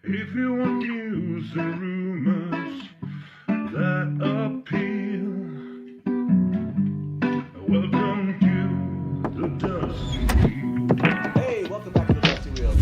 If you want news and rumors that appeal, welcome to the Dusty Wheel. Hey, welcome back to the Dusty Wheel.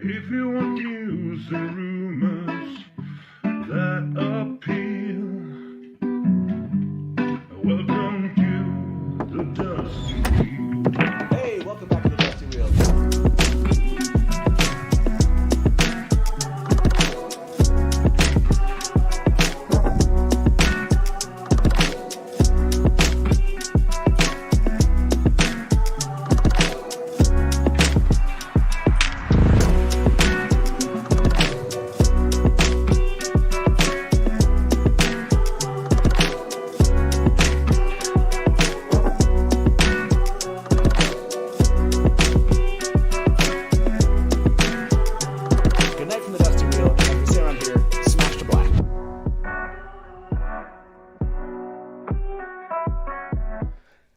If you want news and rumors that appeal, welcome to the Dusty Wheel. Hey, welcome back to the Dusty Wheel.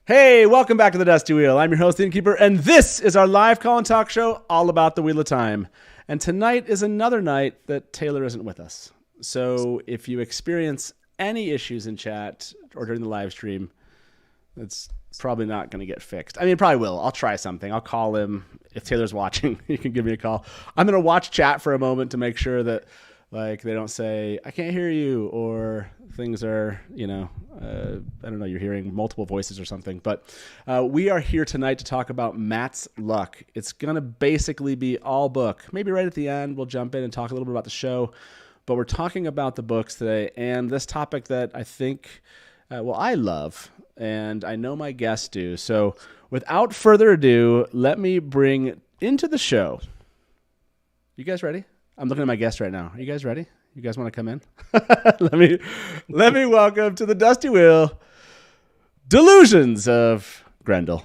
Hey, welcome back to the Dusty Wheel. I'm your host, the Innkeeper, and this is our live call and talk show all about the Wheel of Time. And tonight is another night that Taylor isn't with us. So if you experience any issues in chat or during the live stream, it's probably not going to get fixed. I mean, it probably will. I'll try something. I'll call him. If Taylor's watching, he can give me a call. I'm going to watch chat for a moment to make sure that they don't say, I can't hear you, or things are, I don't know, you're hearing multiple voices or something. But we are here tonight to talk about Matt's Luck. It's going to basically be all book. Maybe right at the end, we'll jump in and talk a little bit about the show. But we're talking about the books today, and this topic that I think, I love, and I know my guests do. So without further ado, let me bring into the show. You guys ready? I'm looking at my guests right now. Are you guys ready? You guys want to come in? let me welcome to the Dusty Wheel, Delusions of Grendel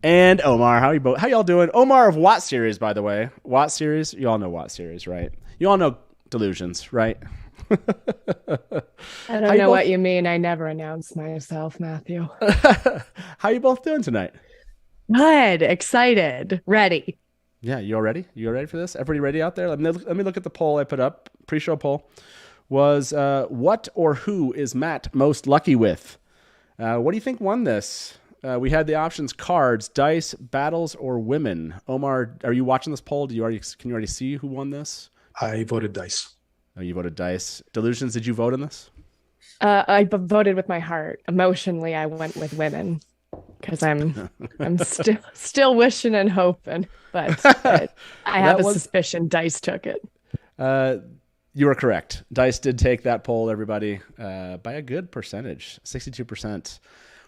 and Omar. How y'all doing? Omar of Watt Series, by the way. Watt Series. You all know Watt Series, right? You all know Delusions, right? I don't know what you mean. I never announce myself, Matthew. How you both doing tonight? Good. Excited. Ready. Yeah, you all ready? You all ready for this? Everybody ready out there? Let me look at the poll I put up. Pre-show poll was what or who is Matt most lucky with? What do you think won this? We had the options: cards, dice, battles, or women. Omar, are you watching this poll? Can you already see who won this? I voted dice. Oh, you voted dice. Delusions, did you vote in this? I voted with my heart. Emotionally, I went with women because I'm still wishing and hoping, but I have a suspicion dice took it. You were correct. Dice did take that poll, everybody, by a good percentage, 62%.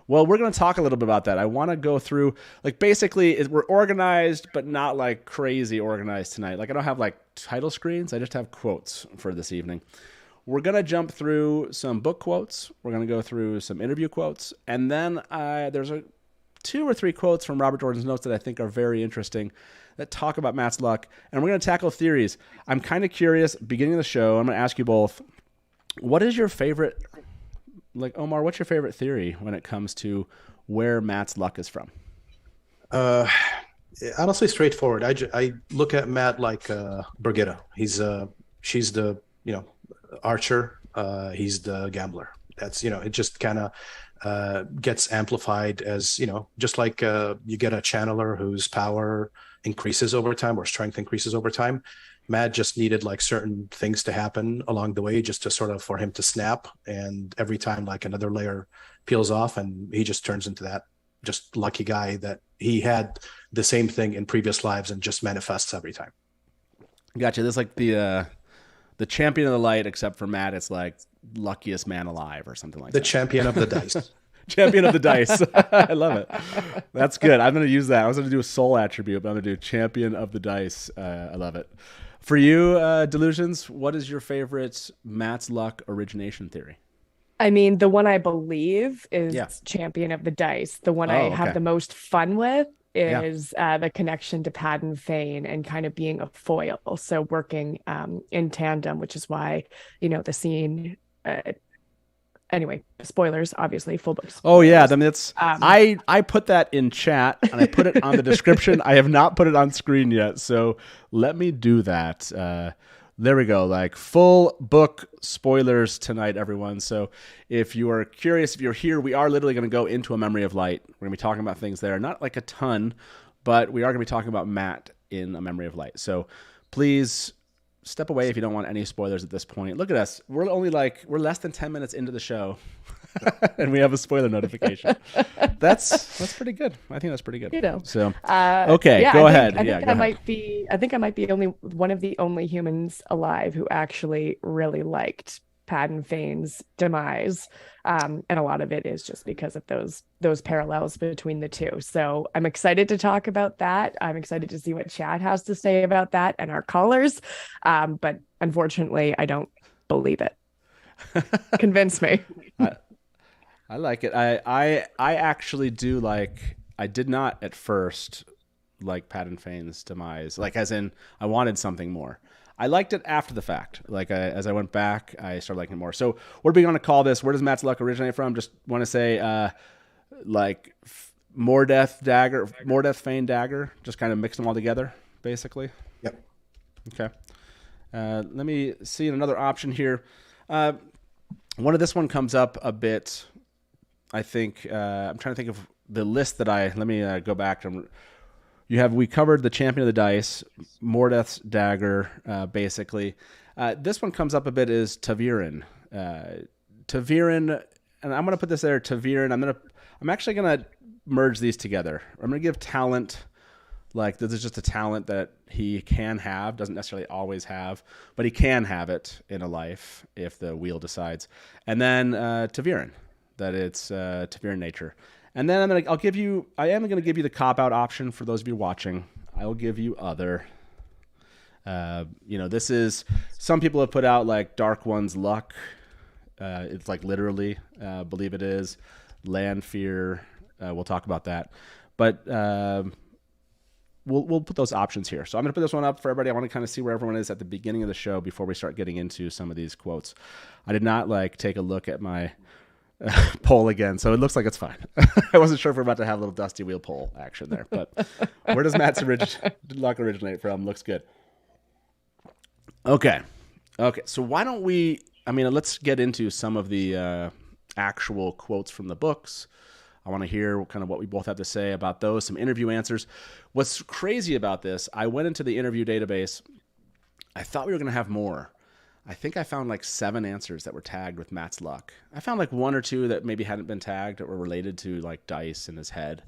Well, we're going to talk a little bit about that. I want to go through, basically, we're organized, but not crazy organized tonight. I don't have title screens. I just have quotes for this evening. We're going to jump through some book quotes. We're going to go through some interview quotes. And then there's 2 or 3 quotes from Robert Jordan's notes that I think are very interesting that talk about Matt's luck. And we're going to tackle theories. I'm kind of curious, beginning of the show, I'm going to ask you both, what is your favorite, Omar, what's your favorite theory when it comes to where Matt's luck is from? Honestly, straightforward. I look at Matt like Brigitte. She's the archer. He's the gambler. That's it just kind of gets amplified as just like you get a channeler whose power increases over time or strength increases over time. Matt just needed like certain things to happen along the way, just to sort of for him to snap. And every time like another layer peels off, and he just turns into that just lucky guy that he had the same thing in previous lives and just manifests every time. Gotcha. This is like the champion of the light, except for Matt, it's like luckiest man alive or something like The that. champion of the dice. Champion of the dice. I love it. That's good. I'm going to use that. I was going to do a soul attribute, but I'm going to do champion of the dice. I love it. For you, Delusions, what is your favorite Matt's Luck origination theory? I mean, the one I believe is champion of the dice. The one I have the most fun with is the connection to Pad and Fane and kind of being a foil. So working in tandem, which is why, the scene... Anyway, spoilers, obviously, full books. Oh yeah, I mean it's I put that in chat and I put it on the description. I have not put it on screen yet, so let me do that. There we go, like full book spoilers tonight, everyone. So if you are curious, if you're here, we are literally going to go into a Memory of Light. We're going to be talking about things there, not like a ton, but we are going to be talking about Matt in a Memory of Light. So please step away if you don't want any spoilers at this point. Look at us. We're less than 10 minutes into the show and we have a spoiler notification. That's pretty good. I think that's pretty good. So, okay, go ahead. I think I might be only one of the only humans alive who actually really liked Pad and Fane's demise. And a lot of it is just because of those parallels between the two. So I'm excited to talk about that. I'm excited to see what Chad has to say about that and our callers. But unfortunately, I don't believe it. Convince me. I like it. I actually do like, I did not at first like Pad and Fane's demise, like as in I wanted something more. I liked it after the fact. Like as I went back, I started liking it more. So what are we going to call this? Where does Matt's Luck originate from? Just want to say More Death Fane Dagger. Just kind of mix them all together, basically. Yep. Okay. Let me see another option here. This one comes up a bit. I think I'm trying to think of the list that let me go back to. We covered the champion of the dice, Mordeth's dagger, basically. This one comes up a bit is Ta'veren. Ta'veren, and I'm going to put this there, Ta'veren. I'm actually going to merge these together. I'm going to give talent, like this is just a talent that he can have, doesn't necessarily always have, but he can have it in a life if the wheel decides. And then Ta'veren, that it's Ta'veren nature. And then I am going to give you the cop-out option for those of you watching. I'll give you other. This is, some people have put out like Dark One's Luck. It's like literally, believe it is. Land Fear. We'll talk about that. But we'll put those options here. So I'm going to put this one up for everybody. I want to kind of see where everyone is at the beginning of the show before we start getting into some of these quotes. I did not take a look at my poll again, so it looks like it's fine. I wasn't sure if we're about to have a little dusty wheel poll action there, but where does Matt's luck originate from? Looks good. Okay, so why don't we, let's get into some of the actual quotes from the books. I want to hear kind of what we both have to say about those, some interview answers. What's crazy about this, I went into the interview database. I thought we were going to have more. I think I found 7 answers that were tagged with Matt's luck. I found 1 or 2 that maybe hadn't been tagged that were related to dice in his head.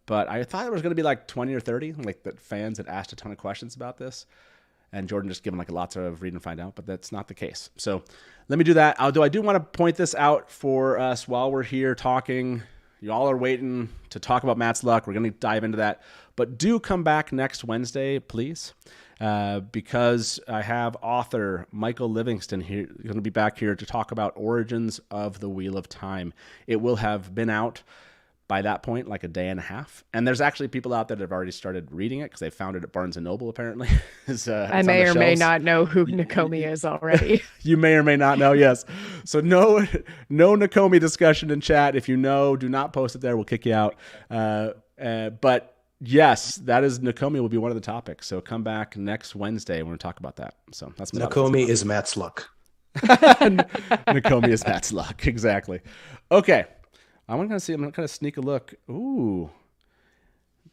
But I thought there was going to be 20 or 30, that fans had asked a ton of questions about this. And Jordan just given lots of read and find out, but that's not the case. So let me do that. I do want to point this out for us while we're here talking. You all are waiting to talk about Matt's luck. We're going to dive into that. But do come back next Wednesday, please. Because I have author Michael Livingston here, going to be back here to talk about Origins of the Wheel of Time. It will have been out by that point, a day and a half. And there's actually people out there that have already started reading it because they found it at Barnes & Noble, apparently. I may or may not know who Nakomi is already. You may or may not know, yes. So no Nakomi discussion in chat. If you know, do not post it there. We'll kick you out. But yes, that is Nakomi will be one of the topics. So come back next Wednesday. We're going to talk about that. So that's Nakomi is Matt's luck. Nakomi is Matt's luck. Exactly. Okay. I'm going to kind of sneak a look. Ooh,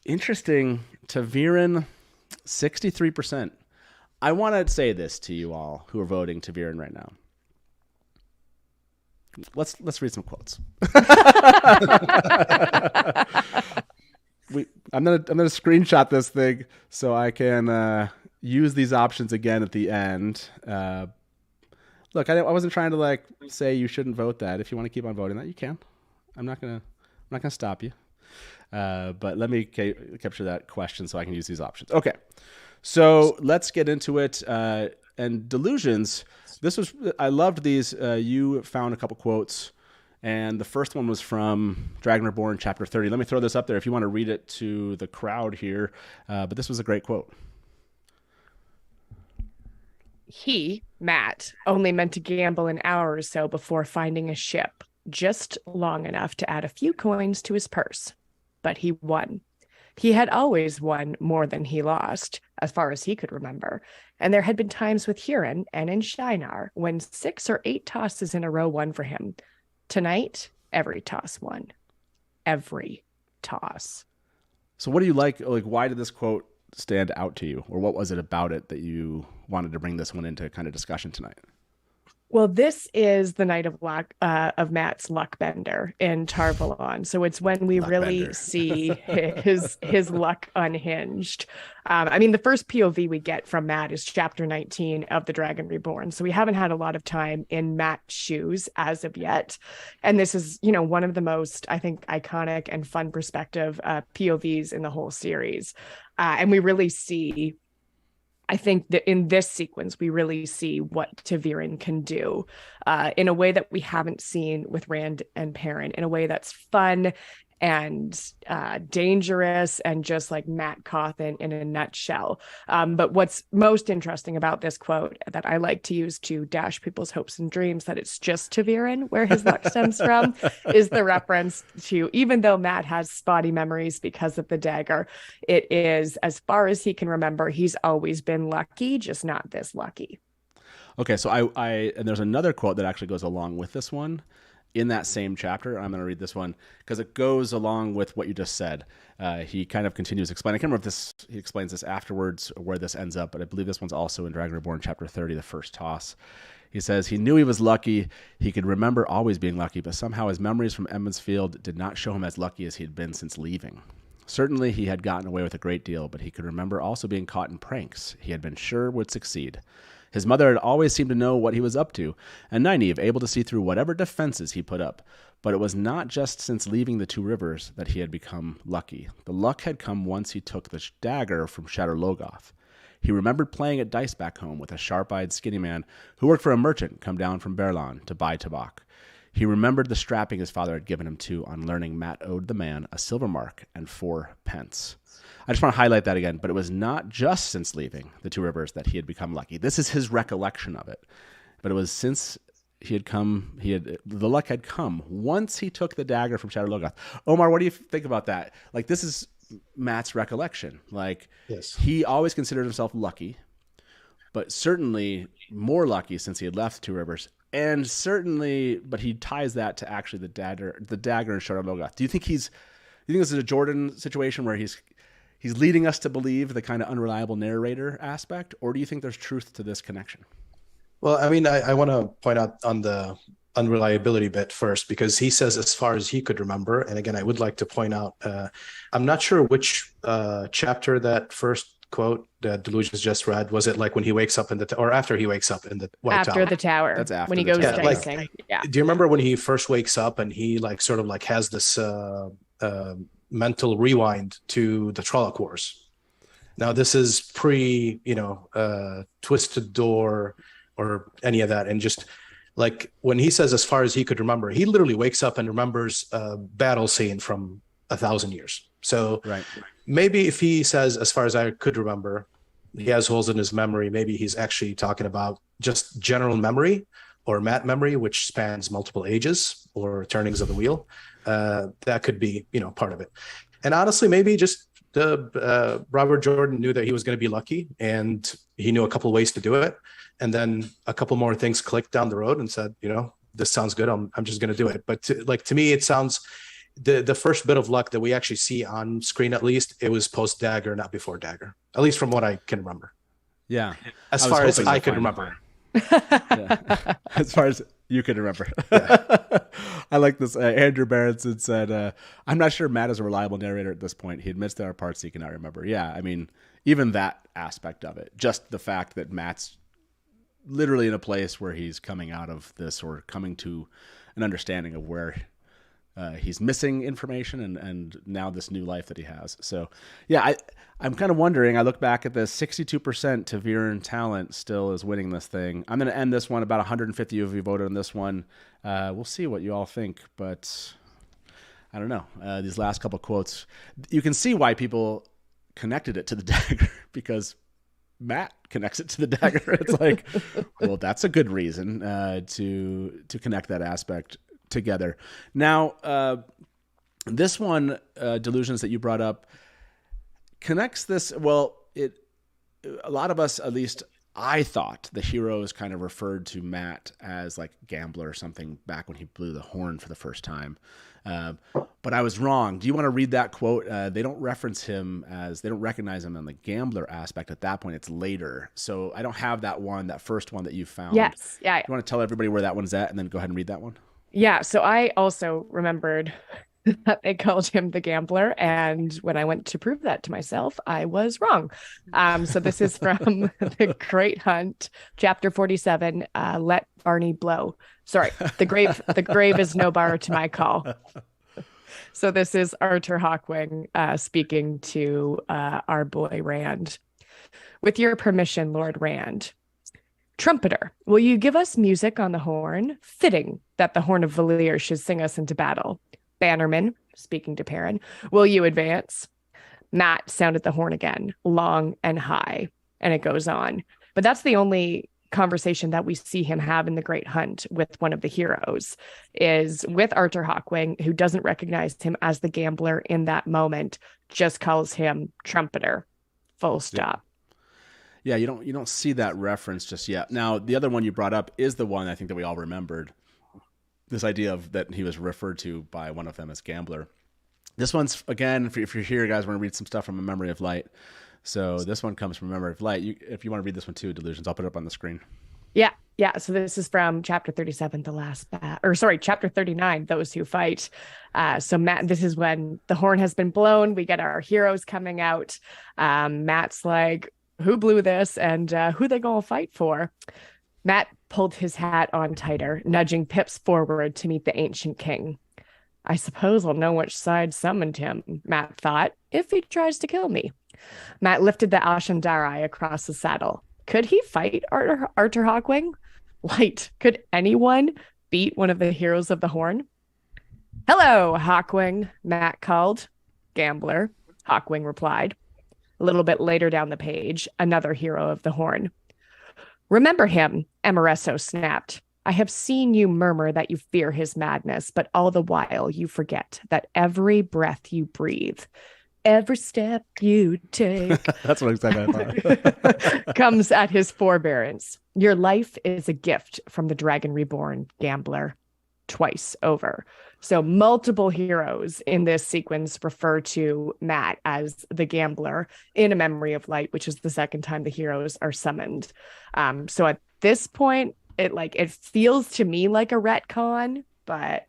interesting. Ta'veren, 63%. I want to say this to you all who are voting Taviran right now. Let's read some quotes. I'm gonna screenshot this thing so I can use these options again at the end. Look, I wasn't trying to like say you shouldn't vote that. If you want to keep on voting that, you can. I'm not gonna stop you. But let me capture that question so I can use these options. Okay, so let's get into it. And delusions. I loved these. You found a couple quotes, and the first one was from Dragon Reborn, chapter 30. Let me throw this up there if you want to read it to the crowd here. But this was a great quote. He, Matt, only meant to gamble an hour or so before finding a ship, just long enough to add a few coins to his purse. But he won. He had always won more than he lost, as far as he could remember. And there had been times with Huron and in Shinar when 6 or 8 tosses in a row won for him. Tonight, every toss won. Every toss. So what do you like? Like, why did this quote stand out to you? Or what was it about it that you wanted to bring this one into kind of discussion tonight? Well, this is the night of luck of Matt's luck bender in Tarvalon. So it's when we really see his luck unhinged. I mean, the first POV we get from Matt is chapter 19 of The Dragon Reborn. So we haven't had a lot of time in Matt's shoes as of yet. And this is, one of the most, I think, iconic and fun perspective POVs in the whole series. And we really see, I think that in this sequence, we really see what Taviran can do in a way that we haven't seen with Rand and Perrin, in a way that's fun and dangerous and just like Matt Cawthon in a nutshell. But what's most interesting about this quote that I like to use to dash people's hopes and dreams that it's just Taviran where his luck stems from is the reference to, even though Matt has spotty memories because of the dagger, it is, as far as he can remember, he's always been lucky, just not this lucky. Okay, so I and there's another quote that actually goes along with this one. In that same chapter, I'm going to read this one because it goes along with what you just said. He kind of continues explaining. I can't remember if he explains this afterwards or where this ends up, but I believe this one's also in Dragon Reborn, chapter 30, the first toss. He says, he knew he was lucky. He could remember always being lucky, but somehow his memories from Edmund's Field did not show him as lucky as he had been since leaving. Certainly he had gotten away with a great deal, but he could remember also being caught in pranks he had been sure would succeed. His mother had always seemed to know what he was up to, and Nynaeve able to see through whatever defenses he put up. But it was not just since leaving the Two Rivers that he had become lucky. The luck had come once he took the dagger from Shadar Logoth. He remembered playing at dice back home with a sharp-eyed skinny man who worked for a merchant come down from Berlan to buy tobacco. He remembered the strapping his father had given him too on learning Matt owed the man a silver mark and 4 pence. I just want to highlight that again, but it was not just since leaving the Two Rivers that he had become lucky. This is his recollection of it. But it was since the luck had come once he took the dagger from Shadar Logoth. Omar, what do you think about that? Like, this is Matt's recollection. Like, yes, he always considered himself lucky, but certainly more lucky since he had left Two Rivers. And certainly, but he ties that to actually the dagger in Shadar Logoth. Do you think this is a Jordan situation where he's leading us to believe the kind of unreliable narrator aspect, or do you think there's truth to this connection? Well, I mean, I want to point out on the unreliability bit first, because he says as far as he could remember. And again, I would like to point out, I'm not sure which chapter that first quote that Delusions just read. Was it like when he wakes up or after he wakes up in the White Tower? After the tower. That's after when he the goes tower. dicing. Yeah. Do you remember when he first wakes up and he like sort of like has this mental rewind to the Trolloc Wars? Now this is pre, Twisted Door or any of that, and just like when he says as far as he could remember, he literally wakes up and remembers a battle scene from 1,000 years. So right. Maybe if he says as far as I could remember, he has holes in his memory, maybe he's actually talking about just general memory or Matt memory, which spans multiple ages or turnings of the wheel. That could be, part of it. And honestly, maybe just Robert Jordan knew that he was going to be lucky, and he knew a couple of ways to do it. And then a couple more things clicked down the road and said, this sounds good. I'm just going to do it. But to me, it sounds the first bit of luck that we actually see on screen, at least, it was post dagger, not before dagger, at least from what I can remember. Yeah. As I was far as hoping to I could find remember. Yeah. As far as you can remember. I like this. Andrew Berenson said, I'm not sure Matt is a reliable narrator at this point. He admits there are parts he cannot remember. Yeah, I mean, even that aspect of it, just the fact that Matt's literally in a place where he's coming out of this or coming to an understanding of where he's missing information and now this new life that he has. So, yeah, I'm kind of wondering. I look back at this 62% Taviran talent still is winning this thing. I'm going to end this one. About 150 of you voted on this one. We'll see what you all think, but I don't know. These last couple quotes, you can see why people connected it to the dagger because Matt connects it to the dagger. It's like, well, that's a good reason to connect that aspect together. Now, this one, delusions that you brought up, connects this. Well, a lot of us, at least I thought, the heroes kind of referred to Matt as like gambler or something back when he blew the horn for the first time. But I was wrong. Do you want to read that quote? They don't reference him they don't recognize him on the gambler aspect at that point. It's later. So I don't have that first one that you found. Yes. Yeah. Do you want to tell everybody where that one's at and then go ahead and read that one? Yeah. So I also remembered that they called him the gambler. And when I went to prove that to myself, I was wrong. So this is from The Great Hunt, chapter 47, Let Barney Blow. Sorry, the grave is no bar to my call. So this is Arthur Hawkwing speaking to our boy Rand. With your permission, Lord Rand. Trumpeter, will you give us music on the horn? Fitting that the horn of Valir should sing us into battle. Bannerman, speaking to Perrin, will you advance? Matt sounded the horn again, long and high, and it goes on. But that's the only conversation that we see him have in The Great Hunt with one of the heroes, is with Arthur Hawkwing, who doesn't recognize him as the gambler in that moment, just calls him Trumpeter, full stop. Yeah, you don't see that reference just yet. Now, the other one you brought up is the one I think that we all remembered. This idea of that he was referred to by one of them as gambler. This one's, again, if you're here, guys, we're going to read some stuff from A Memory of Light. So this one comes from A Memory of Light. If you want to read this one too, Delusions, I'll put it up on the screen. Yeah. So this is from chapter 37, chapter 39, Those Who Fight. So Matt, this is when the horn has been blown. We get our heroes coming out. Matt's like, who blew this and who they gonna fight for? Matt pulled his hat on tighter, nudging Pips forward to meet the ancient king. I suppose I'll know which side summoned him, Matt thought, if he tries to kill me. Matt lifted the Ashandarai across the saddle. Could he fight Arthur Hawkwing? Light, could anyone beat one of the heroes of the horn? Hello, Hawkwing, Matt called. Gambler, Hawkwing replied. A little bit later down the page, another hero of the horn. Remember him, Amoresso snapped. I have seen you murmur that you fear his madness, but all the while you forget that every breath you breathe, every step you take That's what exactly I thought. comes at his forbearance. Your life is a gift from the Dragon Reborn, gambler. Twice over. So multiple heroes in this sequence refer to Matt as the gambler in A Memory of Light, which is the second time the heroes are summoned. So at this point, it feels to me like a retcon, but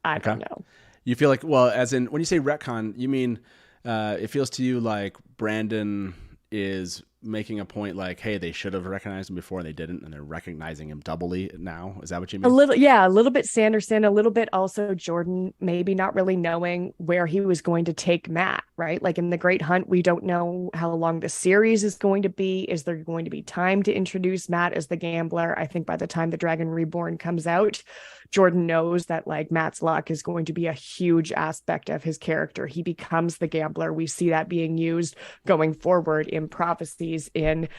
I don't know. You feel like, well, as in when you say retcon, you mean it feels to you like Brandon is making a point like, hey, they should have recognized him before and they didn't, and they're recognizing him doubly now. Is that what you mean? A little bit Sanderson, a little bit also Jordan, maybe not really knowing where he was going to take Matt, right? Like in The Great Hunt, we don't know how long the series is going to be. Is there going to be time to introduce Matt as the gambler? I think by the time the Dragon Reborn comes out, Jordan knows that like Matt's luck is going to be a huge aspect of his character. He becomes the gambler. We see that being used going forward in prophecies, in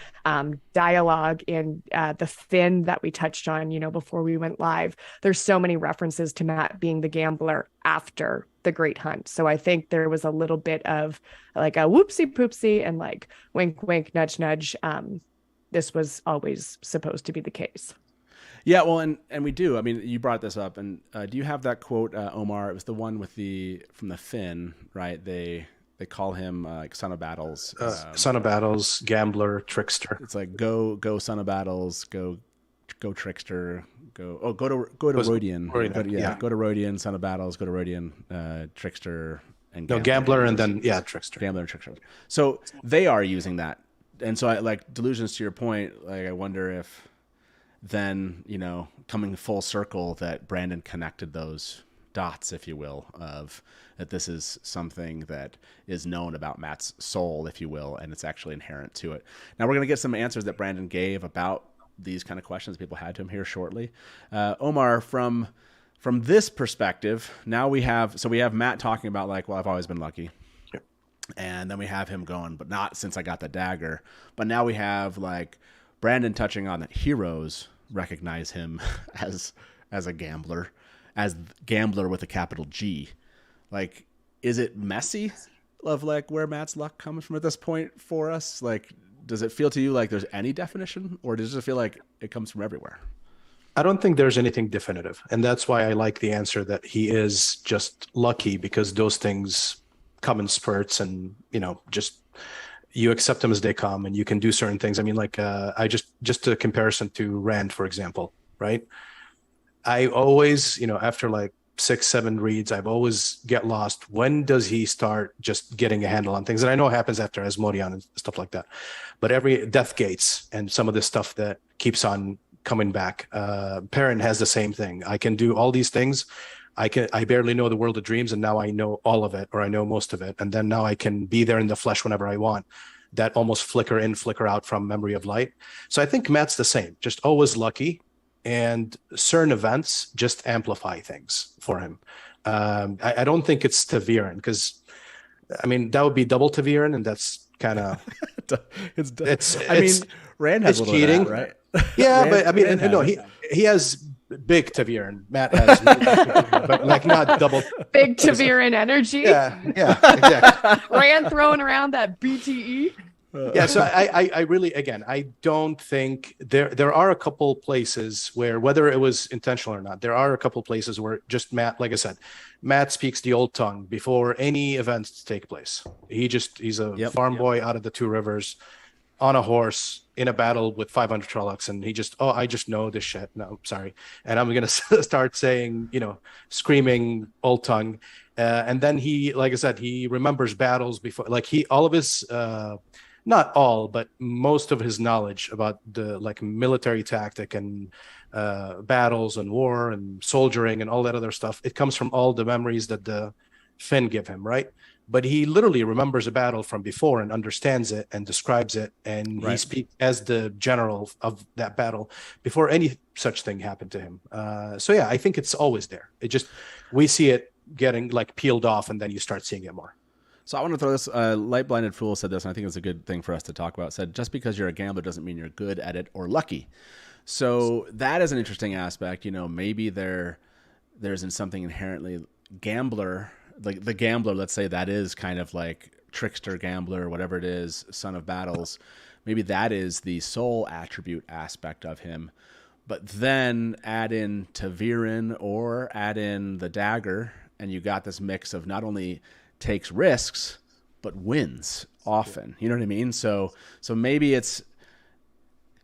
dialogue, in the Finn that we touched on, before we went live. There's so many references to Matt being the gambler after the Great Hunt. So I think there was a little bit of like a whoopsie poopsie and like wink, wink, nudge, nudge. This was always supposed to be the case. Yeah, well, and we do. I mean, you brought this up, and do you have that quote, Omar? It was the one with from the Finn, right? they call him like Son of Battles. Son of Battles, Gambler, Trickster. It's like go Son of Battles, go Trickster, go to Rodian. Rodian, Go to Rodian, Son of Battles, go to Rodian, Trickster, and Gambler, and then Trickster. Gambler and Trickster. So they are using that, and so I like delusions to your point. Like I wonder if then coming full circle that Brandon connected those dots, if you will, of that this is something that is known about Matt's soul, if you will, and it's actually inherent to it. Now we're going to get some answers that Brandon gave about these kind of questions people had to him here shortly. Omar, from this perspective, now we have Matt talking about like, well, I've always been lucky. Yep. And then we have him going, but not since I got the dagger. But now we have like Brandon touching on that heroes recognize him as a gambler, as gambler with a capital G. Like, is it messy of like where Matt's luck comes from at this point for us? Like, does it feel to you like there's any definition, or does it feel like it comes from everywhere? I don't think there's anything definitive. And that's why I like the answer that he is just lucky, because those things come in spurts and, just you accept them as they come and you can do certain things. I mean, like just a comparison to Rand, for example, right? I always, after like 6-7 reads, I've always get lost. When does he start just getting a handle on things? And I know it happens after Asmodean and stuff like that. But every Death Gates and some of this stuff that keeps on coming back. Perrin has the same thing. I can do all these things. I barely know the world of dreams, and now I know all of it, or I know most of it. And then now I can be there in the flesh whenever I want. That almost flicker in, flicker out from Memory of Light. So I think Matt's the same, just always lucky. And certain events just amplify things for him. I don't think it's Taviran, because I mean that would be double Taviran, and that's kind of Rand has a little cheating, of that, right? Yeah, but I mean, no, he has big Taviran. Matt has, but like not double. Big Taviran energy. Yeah, exactly. Rand throwing around that BTE. Yeah, so I really, again, I don't think there are a couple places where, whether it was intentional or not, there are a couple places where just Matt, like I said, Matt speaks the old tongue before any events take place. He's a farm boy out of the Two Rivers, on a horse in a battle with 500 Trollocs, and I just know this shit. No, sorry. And I'm going to start saying, screaming old tongue. And then he, like I said, he remembers battles before, like all of his, not all, but most of his knowledge about the like military tactic and battles and war and soldiering and all that other stuff. It comes from all the memories that the Finn give him, right? But he literally remembers a battle from before and understands it and describes it, and he speaks as the general of that battle before any such thing happened to him. So yeah, I think it's always there. It just, we see it getting like peeled off, and then you start seeing it more. So I want to throw this, Light Blinded Fool said this, and I think it's a good thing for us to talk about. Said, just because you're a gambler doesn't mean you're good at it or lucky. So that is an interesting aspect. Maybe there's in something inherently gambler, like the gambler, let's say that is kind of like trickster, gambler, whatever it is, son of battles. Maybe that is the soul attribute aspect of him. But then add in Taviran or add in the dagger, and you got this mix of not only takes risks, but wins often. You know what I mean? So maybe it's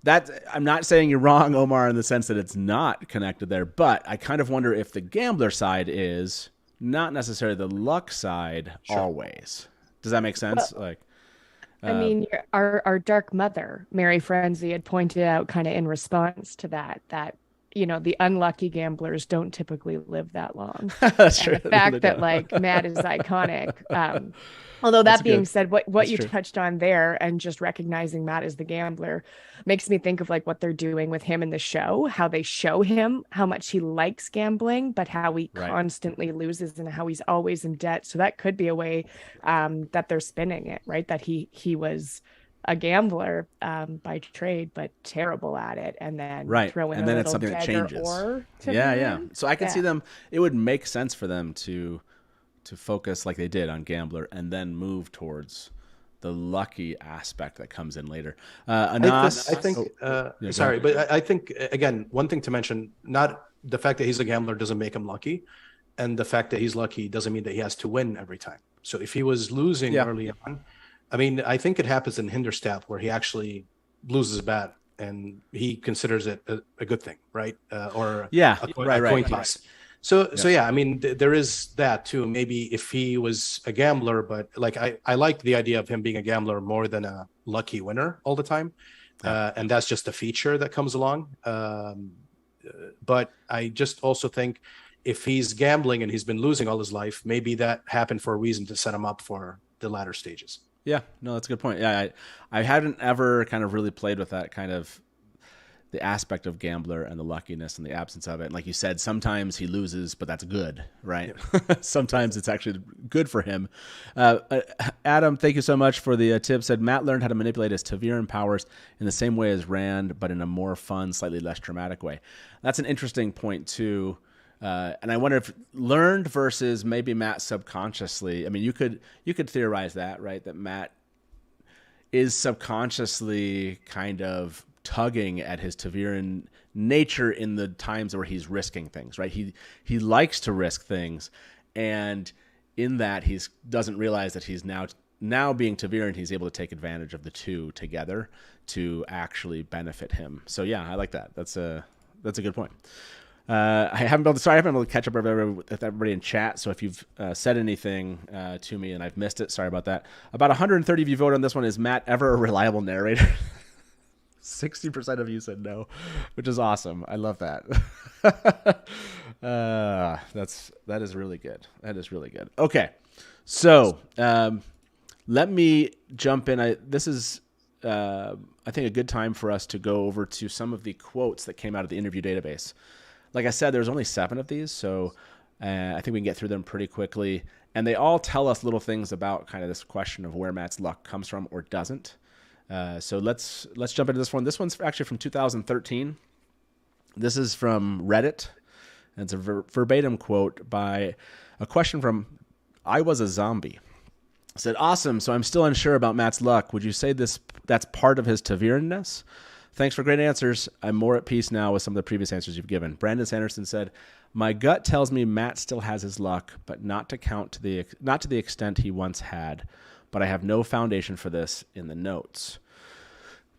that. I'm not saying you're wrong, Omar, in the sense that it's not connected there, but I kind of wonder if the gambler side is not necessarily the luck side always. Does that make sense? I mean, our Dark Mother, Mary Frenzy, had pointed out kind of in response to that the unlucky gamblers don't typically live that long. That's true. The fact that like Matt is iconic. Although that being said, what you touched on there and just recognizing Matt as the gambler makes me think of like what they're doing with him in the show, how they show him how much he likes gambling, but how he constantly loses and how he's always in debt. So that could be a way that they're spinning it, right? That he was a gambler by trade, but terrible at it, and then throw in and then it's something that changes. So I can see them. It would make sense for them to focus like they did on gambler and then move towards the lucky aspect that comes in later. I think again, one thing to mention: not the fact that he's a gambler doesn't make him lucky, and the fact that he's lucky doesn't mean that he has to win every time. So if he was losing early on, I mean, I think it happens in Hinderstap where he actually loses a bet and he considers it a good thing, right? Or a coin toss. So yeah, I mean, there is that too. Maybe if he was a gambler, but like I like the idea of him being a gambler more than a lucky winner all the time, and that's just a feature that comes along. But I just also think if he's gambling and he's been losing all his life, maybe that happened for a reason to set him up for the latter stages. Yeah, no, that's a good point. Yeah, I hadn't ever kind of really played with that kind of the aspect of gambler and the luckiness and the absence of it. And like you said, sometimes he loses, but that's good, right? Yeah. Sometimes it's actually good for him. Adam, thank you so much for the tip. Said Matt learned how to manipulate his Taviran powers in the same way as Rand, but in a more fun, slightly less dramatic way. That's an interesting point too. And I wonder if learned versus maybe Matt subconsciously. I mean, you could theorize that, right? That Matt is subconsciously kind of tugging at his Taviran nature in the times where he's risking things, right? He likes to risk things, and in that he doesn't realize that he's now being Taviran, he's able to take advantage of the two together to actually benefit him. So yeah, I like that. That's a good point. I haven't been able to catch up with everybody in chat. So if you've said anything to me and I've missed it, sorry about that. About 130 of you voted on this one. Is Matt ever a reliable narrator? 60% of you said no, which is awesome. I love that. That is really good. That is really good. Okay, so let me jump in. This is I think a good time for us to go over to some of the quotes that came out of the interview database. Like I said, there's only 7 of these, so I think we can get through them pretty quickly. And they all tell us little things about kind of this question of where Matt's luck comes from or doesn't. So let's jump into this one. This one's actually from 2013. This is from Reddit. And it's a verbatim quote by a question from I Was a Zombie. It said, awesome, so I'm still unsure about Matt's luck. Would you say that's part of his Taviran-ness? Thanks for great answers. I'm more at peace now with some of the previous answers you've given. Brandon Sanderson said, my gut tells me Matt still has his luck, but not to the extent he once had. But I have no foundation for this in the notes.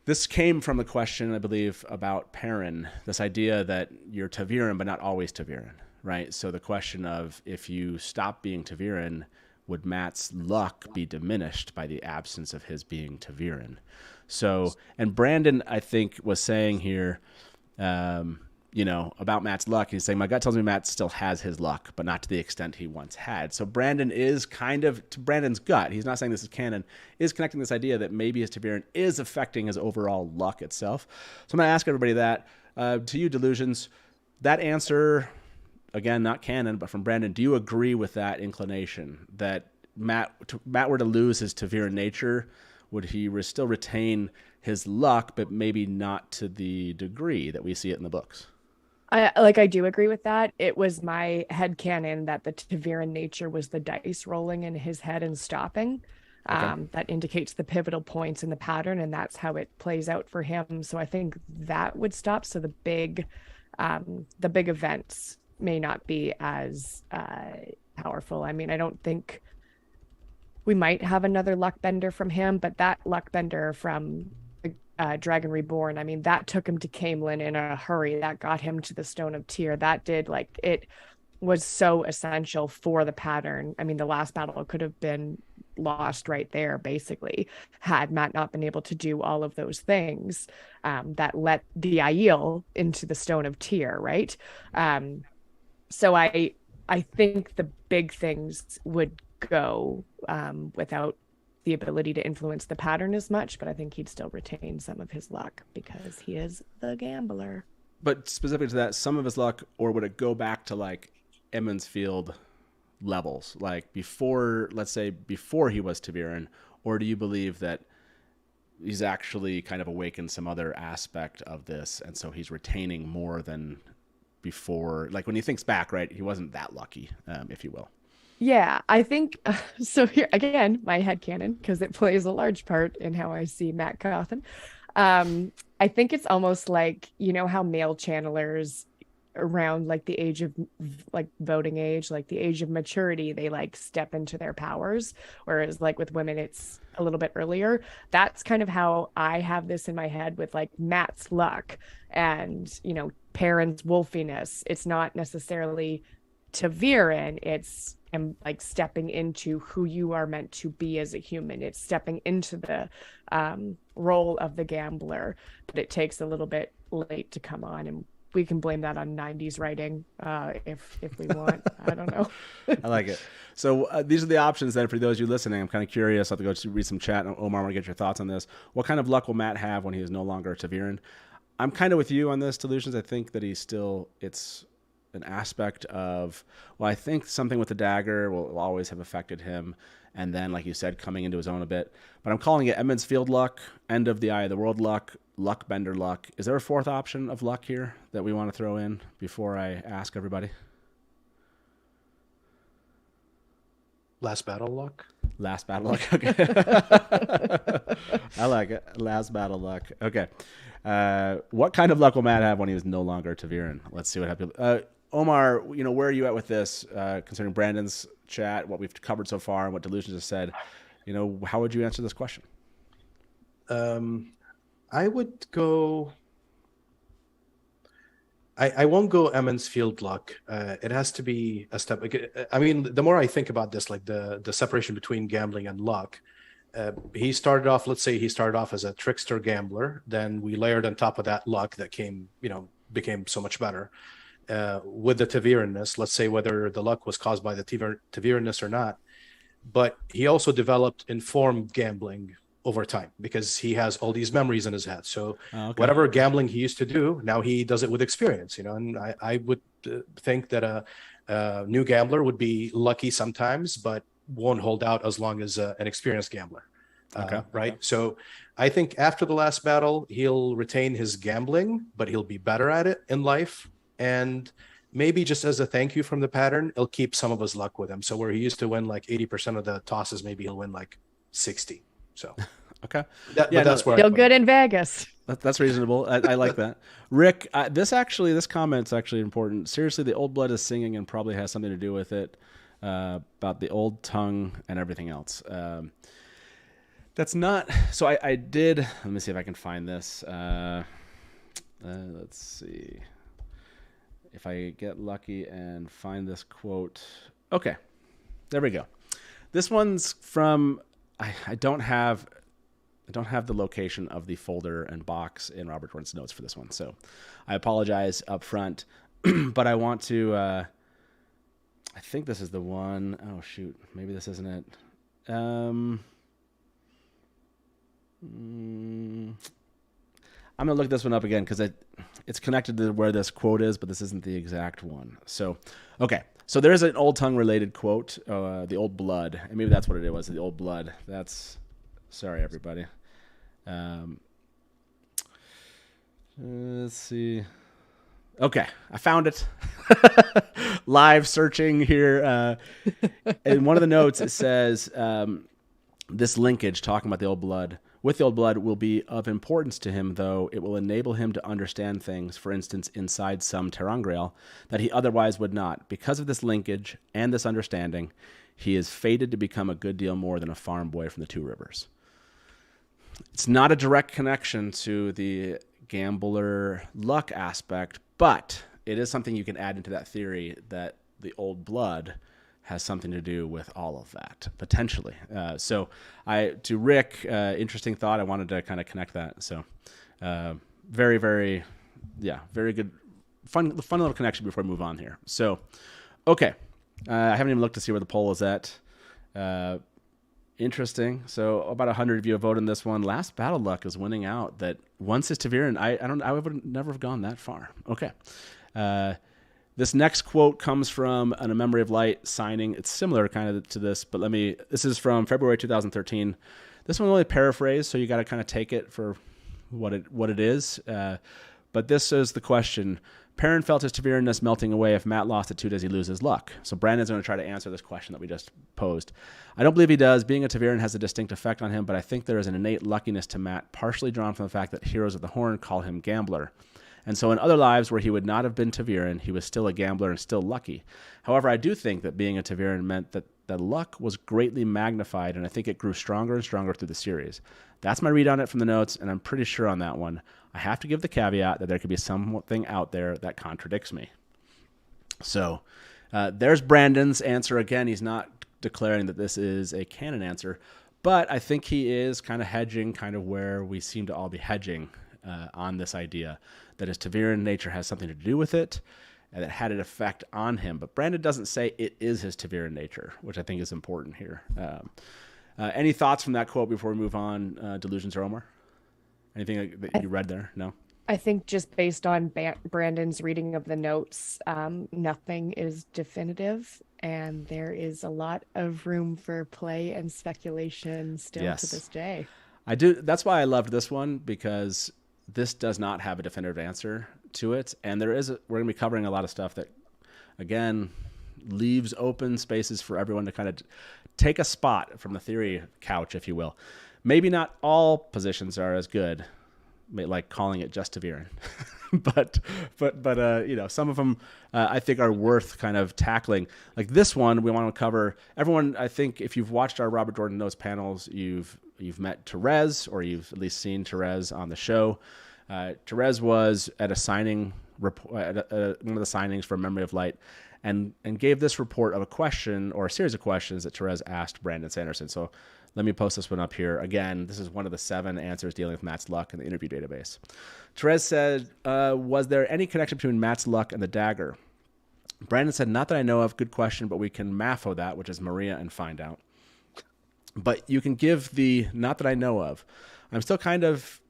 This came from the question, I believe, about Perrin, this idea that you're Taviran, but not always Taviran, right? So the question of if you stop being Taviran, would Matt's luck be diminished by the absence of his being Taviran? So, and Brandon, I think, was saying here, about Matt's luck. He's saying, my gut tells me Matt still has his luck, but not to the extent he once had. So Brandon is kind of, to Brandon's gut, he's not saying this is canon, is connecting this idea that maybe his Taviran is affecting his overall luck itself. So I'm going to ask everybody that. To you, Delusions, that answer, again, not canon, but from Brandon, do you agree with that inclination that Matt were to lose his Taviran nature, would he still retain his luck, but maybe not to the degree that we see it in the books? I do agree with that. It was my headcanon that the Taviran nature was the dice rolling in his head and stopping. Okay. That indicates the pivotal points in the pattern, and that's how it plays out for him. So I think that would stop. So the big events may not be as powerful. I mean, I don't think we might have another luck bender from him, but that luck bender from Dragon Reborn, I mean, that took him to Camelin in a hurry. That got him to the Stone of Tyr. That did, it was so essential for the pattern. I mean, the last battle could have been lost right there, basically, had Matt not been able to do all of those things that let the Aiel into the Stone of Tyr, right? So I think the big things would go without the ability to influence the pattern as much, but I think he'd still retain some of his luck because he is the gambler. But specific to that, some of his luck, or would it go back to like Emmons Field levels, like before, let's say before he was Taviran, or do you believe that he's actually kind of awakened some other aspect of this, and so he's retaining more than before? Like when he thinks back, right, he wasn't that lucky, if you will. Yeah, I think so. Here again, my headcanon, because it plays a large part in how I see Matt Cawthon. I think it's almost like, how male channelers around like the age of like voting age, like the age of maturity, they like step into their powers. Whereas like with women, it's a little bit earlier. That's kind of how I have this in my head with like Matt's luck and, you know, Perrin's wolfiness. It's not necessarily Taviran, it's like stepping into who you are meant to be as a human. It's stepping into the role of the gambler, but it takes a little bit late to come on, and we can blame that on 90s writing if we want. I don't know. I like it. So these are the options then for those of you listening. I'm kind of curious. I'll have to go read some chat. Omar, I want to get your thoughts on this. What kind of luck will Matt have when he is no longer a Taviran? I'm kind of with you on this, Delusions. I think that it's an aspect of, well, I think something with the dagger will always have affected him. And then, like you said, coming into his own a bit. But I'm calling it Edmund's Field luck, End of the Eye of the World luck, Luck Bender luck. Is there a fourth option of luck here that we want to throw in before I ask everybody? Last battle luck. Last battle luck. Okay. I like it. Last battle luck. Okay. What kind of luck will Matt have when he is no longer Taviran? Let's see what happens. Omar, you know, where are you at with this concerning Brandon's chat, what we've covered so far, and what Delusions has said? You know, how would you answer this question? I would go. I won't go Emmons Field luck. It has to be a step. I mean, the more I think about this, like the separation between gambling and luck, he started off. Let's say he started off as a trickster gambler. Then we layered on top of that luck that became so much better. With the Taviranness, let's say whether the luck was caused by the Taviranness or not, but he also developed informed gambling over time because he has all these memories in his head. So whatever gambling he used to do, now he does it with experience, you know, and I would think that a new gambler would be lucky sometimes, but won't hold out as long as an experienced gambler. Right. Okay. So I think after the last battle, he'll retain his gambling, but he'll be better at it in life. And maybe just as a thank you from the pattern, he'll keep some of his luck with him. So where he used to win like 80% of the tosses, maybe he'll win like 60. So okay, that's where still good in Vegas. That's reasonable. I like that. Rick, this comment's actually important. Seriously, the old blood is singing and probably has something to do with it about the old tongue and everything else. That's not. So I did. Let me see if I can find this. Let's see. If I get lucky and find this quote. Okay, there we go. This one's from, I don't have the location of the folder and box in Robert Jordan's notes for this one, so I apologize up front. But I want to, I think this is the one. Oh shoot, maybe this isn't it. I'm going to look this one up again because it's connected to where this quote is, but this isn't the exact one. So, okay. So there's an old tongue related quote, the old blood. And maybe that's what it was, the old blood. Sorry, everybody. Let's see. Okay. I found it. Live searching here. In one of the notes, it says this linkage talking about the old blood. With the old blood will be of importance to him, though it will enable him to understand things, for instance, inside some Terangreal, that he otherwise would not. Because of this linkage and this understanding, he is fated to become a good deal more than a farm boy from the Two Rivers. It's not a direct connection to the gambler luck aspect, but it is something you can add into that theory that the old blood has something to do with all of that, potentially. So to Rick, interesting thought. I wanted to kind of connect that. So very, very, very good. Fun little connection before we move on here. So, okay. I haven't even looked to see where the poll is at. Interesting. So about 100 of you have voted in this one. Last battle luck is winning out. That once is Taviran. I would never have gone that far. Okay. This next quote comes from A Memory of Light signing. It's similar kind of to this, but this is from February 2013. This one only paraphrased, so you got to kind of take it for what it is. But this is the question. Perrin felt his Taviranness melting away. If Matt lost it too, does he lose his luck? So Brandon's going to try to answer this question that we just posed. I don't believe he does. Being a Taviran has a distinct effect on him, but I think there is an innate luckiness to Matt, partially drawn from the fact that heroes of the Horn call him Gambler. And so in other lives where he would not have been Taviran, he was still a gambler and still lucky. However, I do think that being a Taviran meant that luck was greatly magnified, and I think it grew stronger and stronger through the series. That's my read on it from the notes, and I'm pretty sure on that one. I have to give the caveat that there could be something out there that contradicts me. So there's Brandon's answer. Again, he's not declaring that this is a canon answer, but I think he is kind of hedging kind of where we seem to all be hedging on this idea that his Taviran nature has something to do with it and that had an effect on him. But Brandon doesn't say it is his Taviran nature, which I think is important here. Any thoughts from that quote before we move on? Delusions or Omar? Anything that you read there? No? I think just based on Brandon's reading of the notes, nothing is definitive, and there is a lot of room for play and speculation still to this day. I do. That's why I loved this one, because this does not have a definitive answer to it, and we're going to be covering a lot of stuff that, again, leaves open spaces for everyone to kind of take a spot from the theory couch, if you will. Maybe not all positions are as good, like calling it just Taviran, but some of them I think are worth kind of tackling. Like this one, we want to cover everyone. I think if you've watched our Robert Jordan Knows panels, you've met Therese, or you've at least seen Therese on the show. Therese was at a signing at one of the signings for Memory of Light, and gave this report of a question or a series of questions that Therese asked Brandon Sanderson. So let me post this one up here. Again, this is one of the 7 answers dealing with Matt's luck in the interview database. Therese said, was there any connection between Matt's luck and the dagger? Brandon said, not that I know of. Good question, but we can MAFO that, which is Maria, and find out. But you can give the not that I know of. I'm still kind of,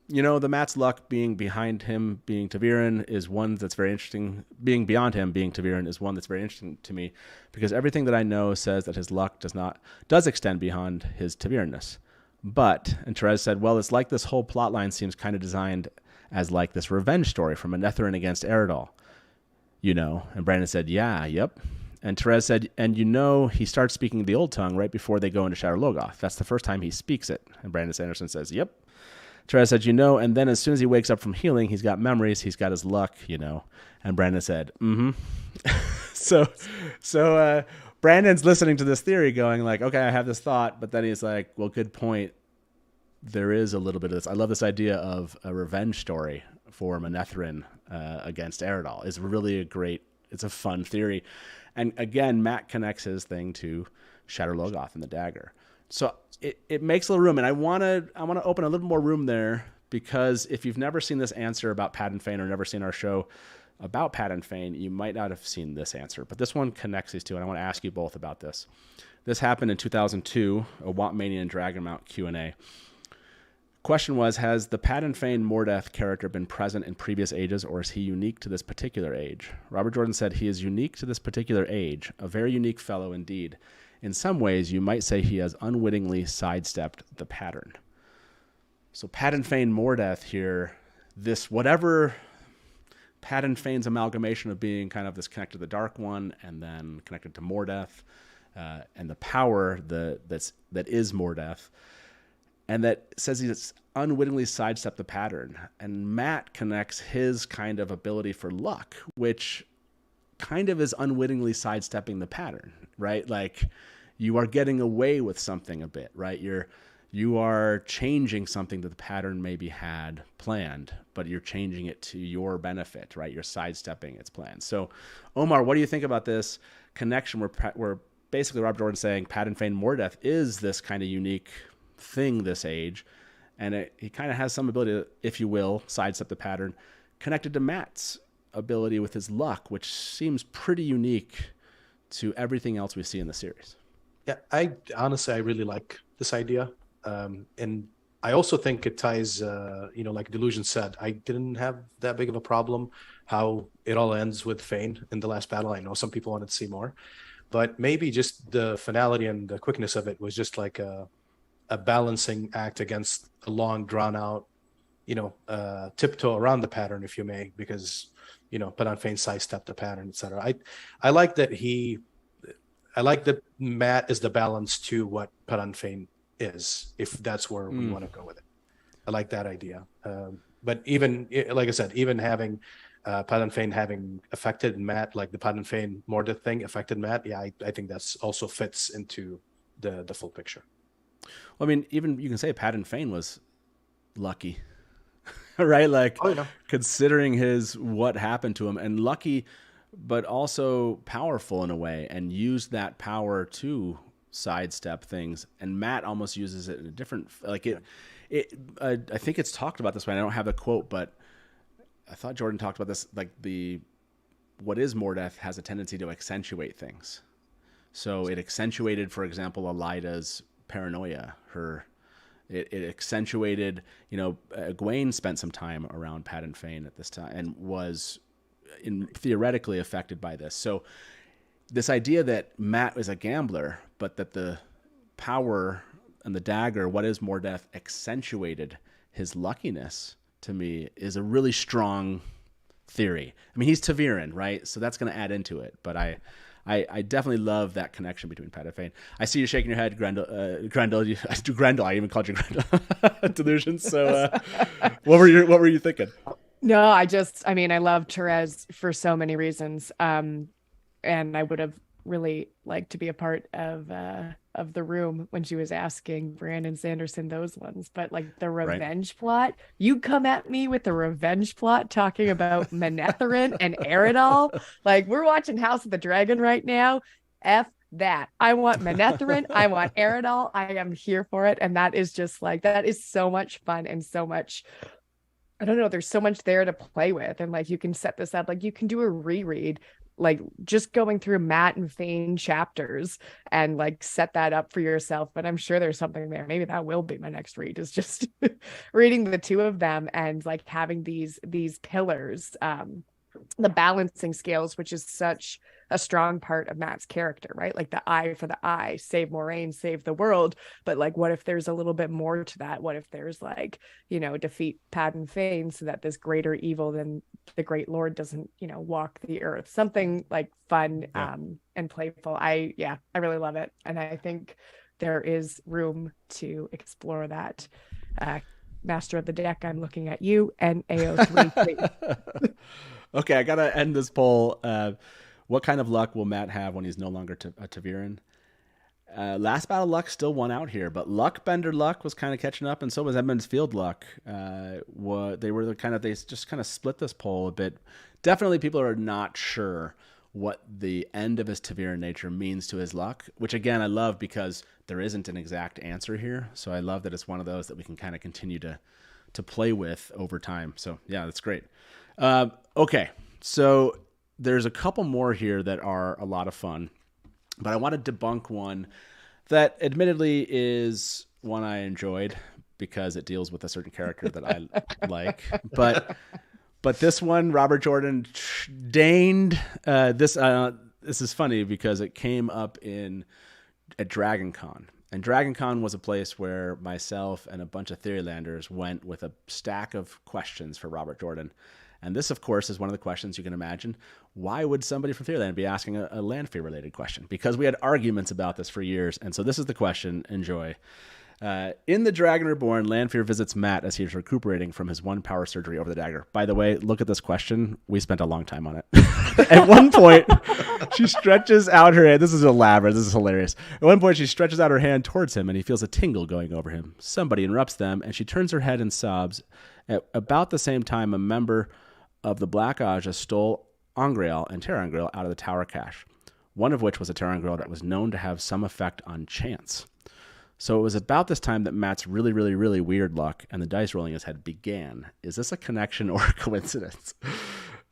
the Matt's luck being behind him being Taviran is one that's very interesting. Being beyond him being Taviran is one that's very interesting to me, because everything that I know says that his luck does extend beyond his Taviranness. But, and Therese said, well, it's like this whole plot line seems kind of designed as like this revenge story from a Netherin against Eridol, And Brandon said, yeah, yep. And Therese said, and he starts speaking the old tongue right before they go into Shadow Logoth. That's the first time he speaks it. And Brandon Sanderson says, yep. Therese said, and then as soon as he wakes up from healing, he's got memories, he's got his luck, And Brandon said, mm-hmm. So Brandon's listening to this theory going like, okay, I have this thought, but then he's like, well, good point. There is a little bit of this. I love this idea of a revenge story for Netherin against Eridol. It's really it's a fun theory. And again, Matt connects his thing to Shadow Logoth and the dagger. So it makes a little room, and I want to open a little more room there, because if you've never seen this answer about Padan Fain or never seen our show about Padan Fain, you might not have seen this answer. But this one connects these two, and I want to ask you both about this. This happened in 2002, a Wantmania and Dragonmount Q&A. Question was, has the Padan Fain Mordeth character been present in previous ages, or is he unique to this particular age? Robert Jordan said he is unique to this particular age, a very unique fellow indeed. In some ways, you might say he has unwittingly sidestepped the pattern. So Padan Fain Mordeth here, this whatever Padan Fain's amalgamation of being kind of this connected to the Dark One and then connected to Mordeth, and the power that is Mordeth, and that says he's unwittingly sidestepped the pattern. And Matt connects his kind of ability for luck, which kind of is unwittingly sidestepping the pattern, right? Like you are getting away with something a bit, right? You are changing something that the pattern maybe had planned, but you're changing it to your benefit, right? You're sidestepping its plan. So Omar, what do you think about this connection where basically Rob Jordan's saying Padan Fain Mordeth is this kind of unique thing this age, and he kind of has some ability to, if you will, sidestep the pattern, connected to Matt's ability with his luck, which seems pretty unique to everything else we see in the series. Yeah, I really like this idea. And I also think it ties, like Delusion said, I didn't have that big of a problem how it all ends with Fain in the last battle. I know some people wanted to see more, but maybe just the finality and the quickness of it was just like a balancing act against a long drawn out, tiptoe around the pattern, if you may, because Padan Fain sidestepped the pattern, etc. I like that Matt is the balance to what Padan Fain is, if that's where we want to go with it. I like that idea. But even like I said, even having Padan Fane having affected Matt, like the Padan Fane Mordeth thing affected Matt, yeah, I think that's also fits into the full picture. Well, I mean, even you can say Padan Fane was lucky, right? Like, considering what happened to him, and lucky, but also powerful in a way, and used that power to sidestep things. And Matt almost uses it in a different, like I think it's talked about this way. I don't have the quote, but I thought Jordan talked about this. Like what is Mordeth has a tendency to accentuate things. So it accentuated, for example, Elida's paranoia. It accentuated. Egwene spent some time around Padan Fane at this time and was theoretically affected by this. So this idea that Matt is a gambler, but that the power and the dagger, what is Mordeth, accentuated his luckiness, to me, is a really strong theory. I mean, he's Taviran, right? So that's going to add into it. But I definitely love that connection between Padan Fane. I see you shaking your head, Grendel. I even called you Grendel. Delusions. So what were you thinking? No, I love Therese for so many reasons. And I would have really liked to be a part of the room when she was asking Brandon Sanderson those ones. But like the revenge plot, you come at me with the revenge plot talking about Manetheren and Eridol. Like, we're watching House of the Dragon right now. F that. I want Manetheren. I want Eridol. I am here for it. And that is just like, that is so much fun and so much, I don't know, there's so much there to play with. And like, you can set this up, like you can do a reread, like just going through Matt and Fane chapters and like set that up for yourself. But I'm sure there's something there. Maybe that will be my next read, is just reading the two of them and like having these pillars, the balancing scales, which is such a strong part of Matt's character, right? Like the eye for the eye, save Moraine, save the world. But like, what if there's a little bit more to that? What if there's like, defeat Padan Fane so that this greater evil than the Great Lord doesn't, walk the earth? Something like fun and playful. I really love it. And I think there is room to explore that. Master of the Deck, I'm looking at you, and AO3, please. Okay, I gotta end this poll. What kind of luck will Matt have when he's no longer a Taviran? Last battle luck still won out here, but Luckbender luck was kind of catching up, and so was Edmund's Field luck. They just kind of split this poll a bit. Definitely, people are not sure what the end of his Taviran nature means to his luck, which again I love because there isn't an exact answer here. So I love that it's one of those that we can kind of continue to play with over time. So yeah, that's great. Okay, so there's a couple more here that are a lot of fun, but I want to debunk one that admittedly is one I enjoyed because it deals with a certain character that I like. But this one, Robert Jordan deigned this. This is funny because it came up at Dragon Con. And Dragon Con was a place where myself and a bunch of Theorylanders went with a stack of questions for Robert Jordan. And this, of course, is one of the questions you can imagine. Why would somebody from Theoryland be asking a Lanfear-related question? Because we had arguments about this for years. And so this is the question. Enjoy. In The Dragon Reborn, Lanfear visits Matt as he's recuperating from his one power surgery over the dagger. By the way, look at this question. We spent a long time on it. At one point, she stretches out her hand. This is elaborate. This is hilarious. At one point, she stretches out her hand towards him, and he feels a tingle going over him. Somebody interrupts them, and she turns her head and sobs. At about the same time, a member of the Black Aja stole Angreal and Terangreal out of the tower cache, one of which was a Terangreal that was known to have some effect on chance. So it was about this time that Matt's really, really, really weird luck and the dice rolling his head began. Is this a connection or a coincidence?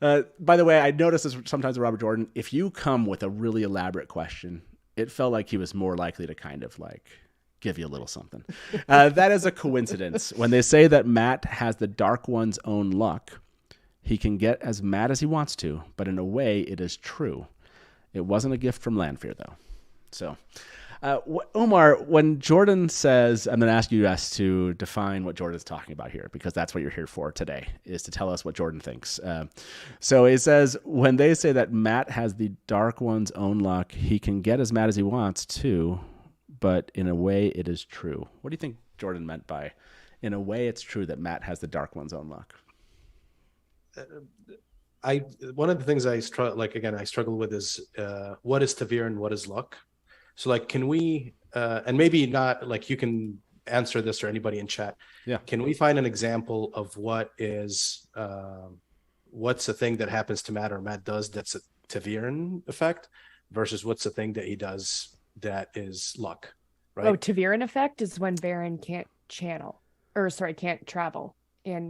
By the way, I noticed this sometimes with Robert Jordan. If you come with a really elaborate question, it felt like he was more likely to kind of like give you a little something. That is a coincidence. When they say that Matt has the Dark One's own luck, he can get as mad as he wants to, but in a way, it is true. It wasn't a gift from Lanfear, though. So, Omar, when Jordan says, I'm going to ask you guys to define what Jordan's talking about here, because that's what you're here for today, is to tell us what Jordan thinks. So he says, when they say that Matt has the Dark One's own luck, he can get as mad as he wants to, but in a way, it is true. What do you think Jordan meant by, in a way, it's true that Matt has the Dark One's own luck? I one of the things I struggle with is what is Tavir and what is luck. So like, can we and maybe not like you can answer this or anybody in chat. Yeah. Can we find an example of what is what's the thing that happens to Matt or Matt does that's a Taviran effect versus what's the thing that he does that is luck, right? Oh, Taviran effect is when Baron can't can't travel in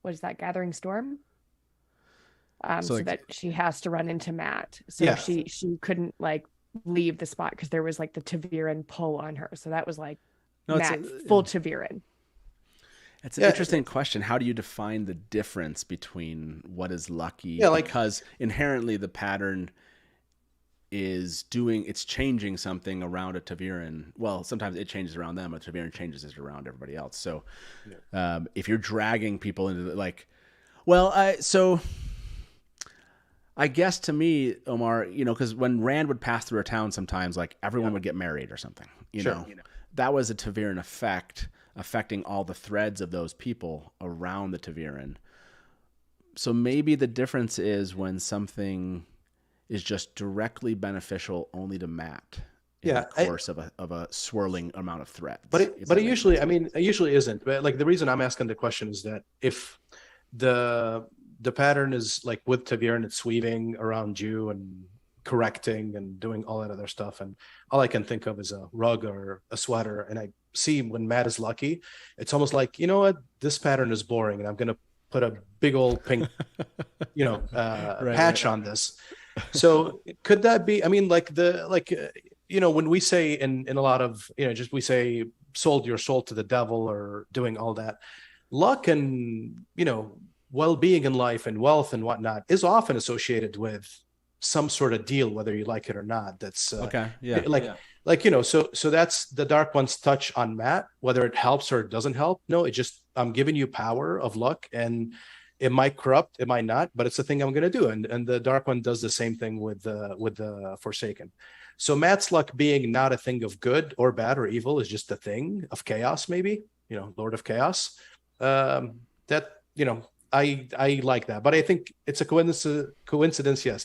what is that, Gathering Storm? So that she has to run into Matt. So she couldn't like leave the spot because there was like the Taviran pull on her. So that was like Matt full Taviran. It's an interesting question. How do you define the difference between what is lucky? Yeah, like, because inherently the pattern is it's changing something around a Taviran. Well, sometimes it changes around them, but Taviran changes it around everybody else. So if you're dragging people into I guess to me, Omar, because when Rand would pass through a town sometimes, like everyone would get married or something, you know, that was a Taviran effect affecting all the threads of those people around the Taviran. So maybe the difference is when something is just directly beneficial only to Matt in the course of a swirling amount of threats. But it usually isn't. But like the reason I'm asking the question is that if the pattern is like with Taviran, it's weaving around you and correcting and doing all that other stuff, and all I can think of is a rug or a sweater, and I see when Matt is lucky, it's almost like, you know what, this pattern is boring and I'm gonna put a big old pink patch on this. So could that be, I mean, like when we say in a lot of, just we say sold your soul to the devil or doing all that, luck and well-being in life and wealth and whatnot is often associated with some sort of deal, whether you like it or not. That's so that's the Dark One's touch on Matt, whether it helps or it doesn't help. No, it just, I'm giving you power of luck, and it might corrupt, it might not, but it's the thing I'm going to do. And the Dark One does the same thing with the Forsaken. So Matt's luck being not a thing of good or bad or evil is just a thing of chaos, maybe, Lord of Chaos. I like that, but I think it's a coincidence. Yes.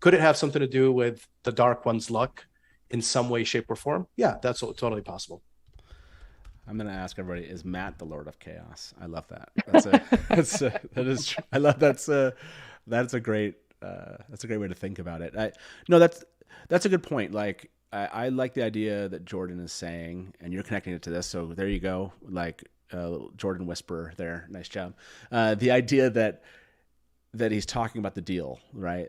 Could it have something to do with the Dark One's luck in some way, shape, or form? Yeah, that's totally possible. I'm going to ask everybody, is Matt the Lord of Chaos? I love that. I love that's a great way to think about it. That's a good point. Like, I like the idea that Jordan is saying, and you're connecting it to this. So there you go. Like, Jordan Whisperer there. Nice job. The idea that he's talking about the deal, right?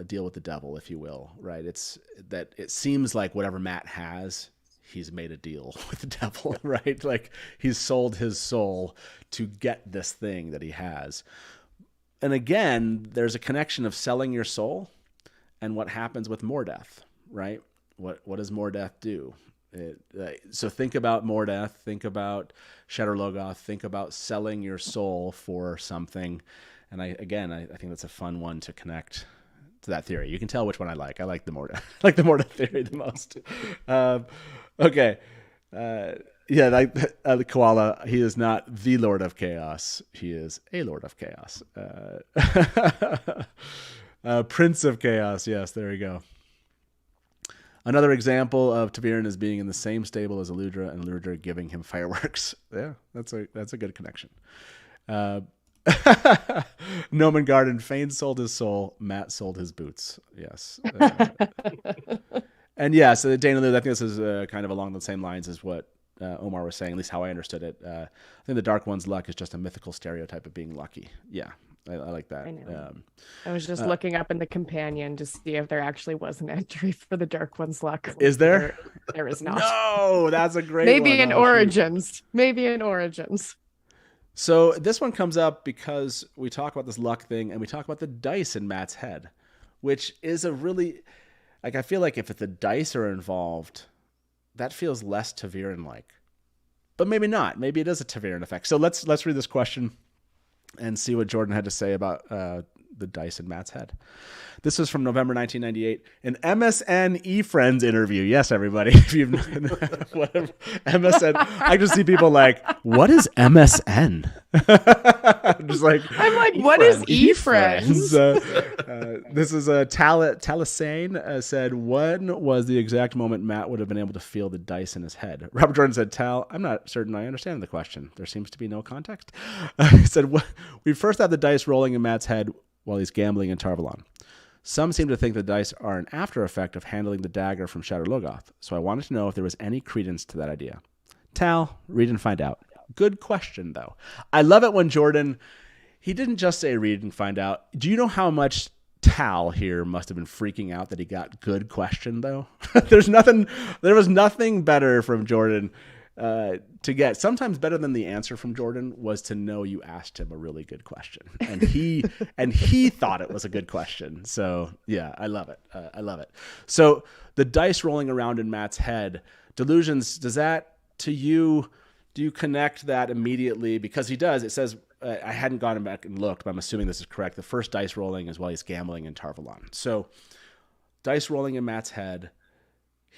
Deal with the devil, if you will, right? It's that it seems like whatever Matt has, he's made a deal with the devil, right? Like he's sold his soul to get this thing that he has. And again, there's a connection of selling your soul and what happens with Mordeth, right? What does Mordeth do? So think about Mordeth, think about Shedder Logoth, think about selling your soul for something. And I think that's a fun one to connect to that theory. You can tell which one I like. I like the Mordeth theory the most. Okay. The koala, he is not the Lord of Chaos. He is a Lord of Chaos. Prince of Chaos. Yes, there we go. Another example of Taviran as being in the same stable as Eludra, and Eludra giving him fireworks. Yeah, that's a good connection. Noman Garden, Fane sold his soul, Matt sold his boots. Yes. And yeah, so Dana Lou, I think this is kind of along the same lines as what Omar was saying, at least how I understood it. I think the Dark One's luck is just a mythical stereotype of being lucky. Yeah. I like that. I know. I was just looking up in the companion to see if there actually was an entry for the Dark One's luck. Is there? There is not. No, that's a great Maybe one. in Origins. Maybe in Origins. So this one comes up because we talk about this luck thing and we talk about the dice in Matt's head, which is a really, like, I feel like if the dice are involved, that feels less Taviran-like. But maybe not. Maybe it is a Taviran effect. So let's read this question and see what Jordan had to say about the dice in Matt's head. This was from November 1998, an MSN eFriends interview. Yes, everybody. If you've whatever MSN, I just see people like, what is MSN? I'm like, what is eFriends? This is a Talisane said, when was the exact moment Matt would have been able to feel the dice in his head? Robert Jordan said, Tal, I'm not certain I understand the question. There seems to be no context. He said, we first have the dice rolling in Matt's head while he's gambling in Tarvalon. Some seem to think the dice are an after effect of handling the dagger from Shadar Logoth, so I wanted to know if there was any credence to that idea. Tal, read and find out. Good question, though. I love it when Jordan, he didn't just say read and find out. Do you know how much Tal here must have been freaking out that he got good question, though? There was nothing better from Jordan to get. Sometimes better than the answer from Jordan was to know you asked him a really good question, and he thought it was a good question. So yeah, I love it. I love it. So the dice rolling around in Matt's head, delusions. Does that to you? Do you connect that immediately? Because he does. It says I hadn't gone back and looked, but I'm assuming this is correct. The first dice rolling is while he's gambling in Tarvalon. So dice rolling in Matt's head.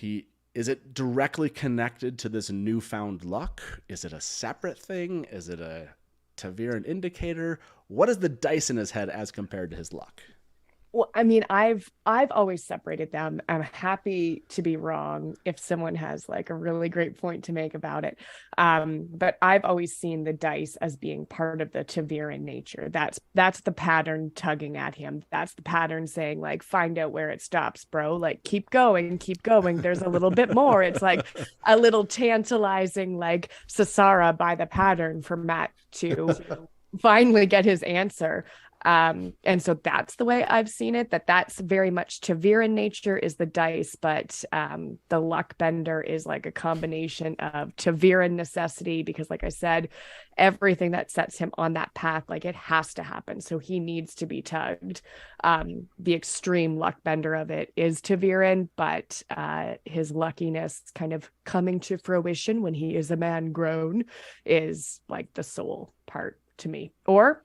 Is it directly connected to this newfound luck? Is it a separate thing? Is it a Taviran indicator? What is the dice in his head as compared to his luck? Well, I mean, I've always separated them. I'm happy to be wrong if someone has like a really great point to make about it. But I've always seen the dice as being part of the Taviran nature. That's the pattern tugging at him. That's the pattern saying like, find out where it stops, bro. Like, keep going. There's a little bit more. It's like a little tantalizing, like Sasara by the pattern for Matt to finally get his answer. And so that's the way I've seen it, that's very much Taviran nature is the dice, but the luck bender is like a combination of Taviran necessity, because like I said, everything that sets him on that path, like it has to happen. So he needs to be tugged. The extreme luck bender of it is Taviran, but his luckiness kind of coming to fruition when he is a man grown is like the soul part to me. Or,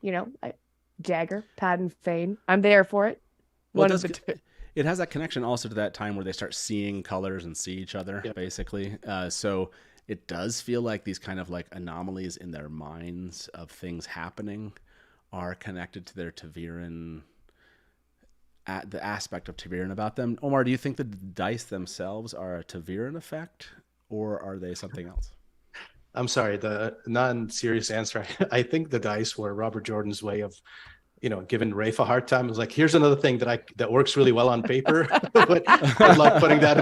Jagger, Padden, Fane. I'm there for it. It has that connection also to that time where they start seeing colors and see each other, basically. So it does feel like these kind of like anomalies in their minds of things happening are connected to their Taviran, the aspect of Taviran about them. Omar, do you think the dice themselves are a Taviran effect, or are they something else? I'm sorry, the non-serious answer. I think the dice were Robert Jordan's way of, giving Rafe a hard time. It was like, here's another thing that works really well on paper, but good luck putting that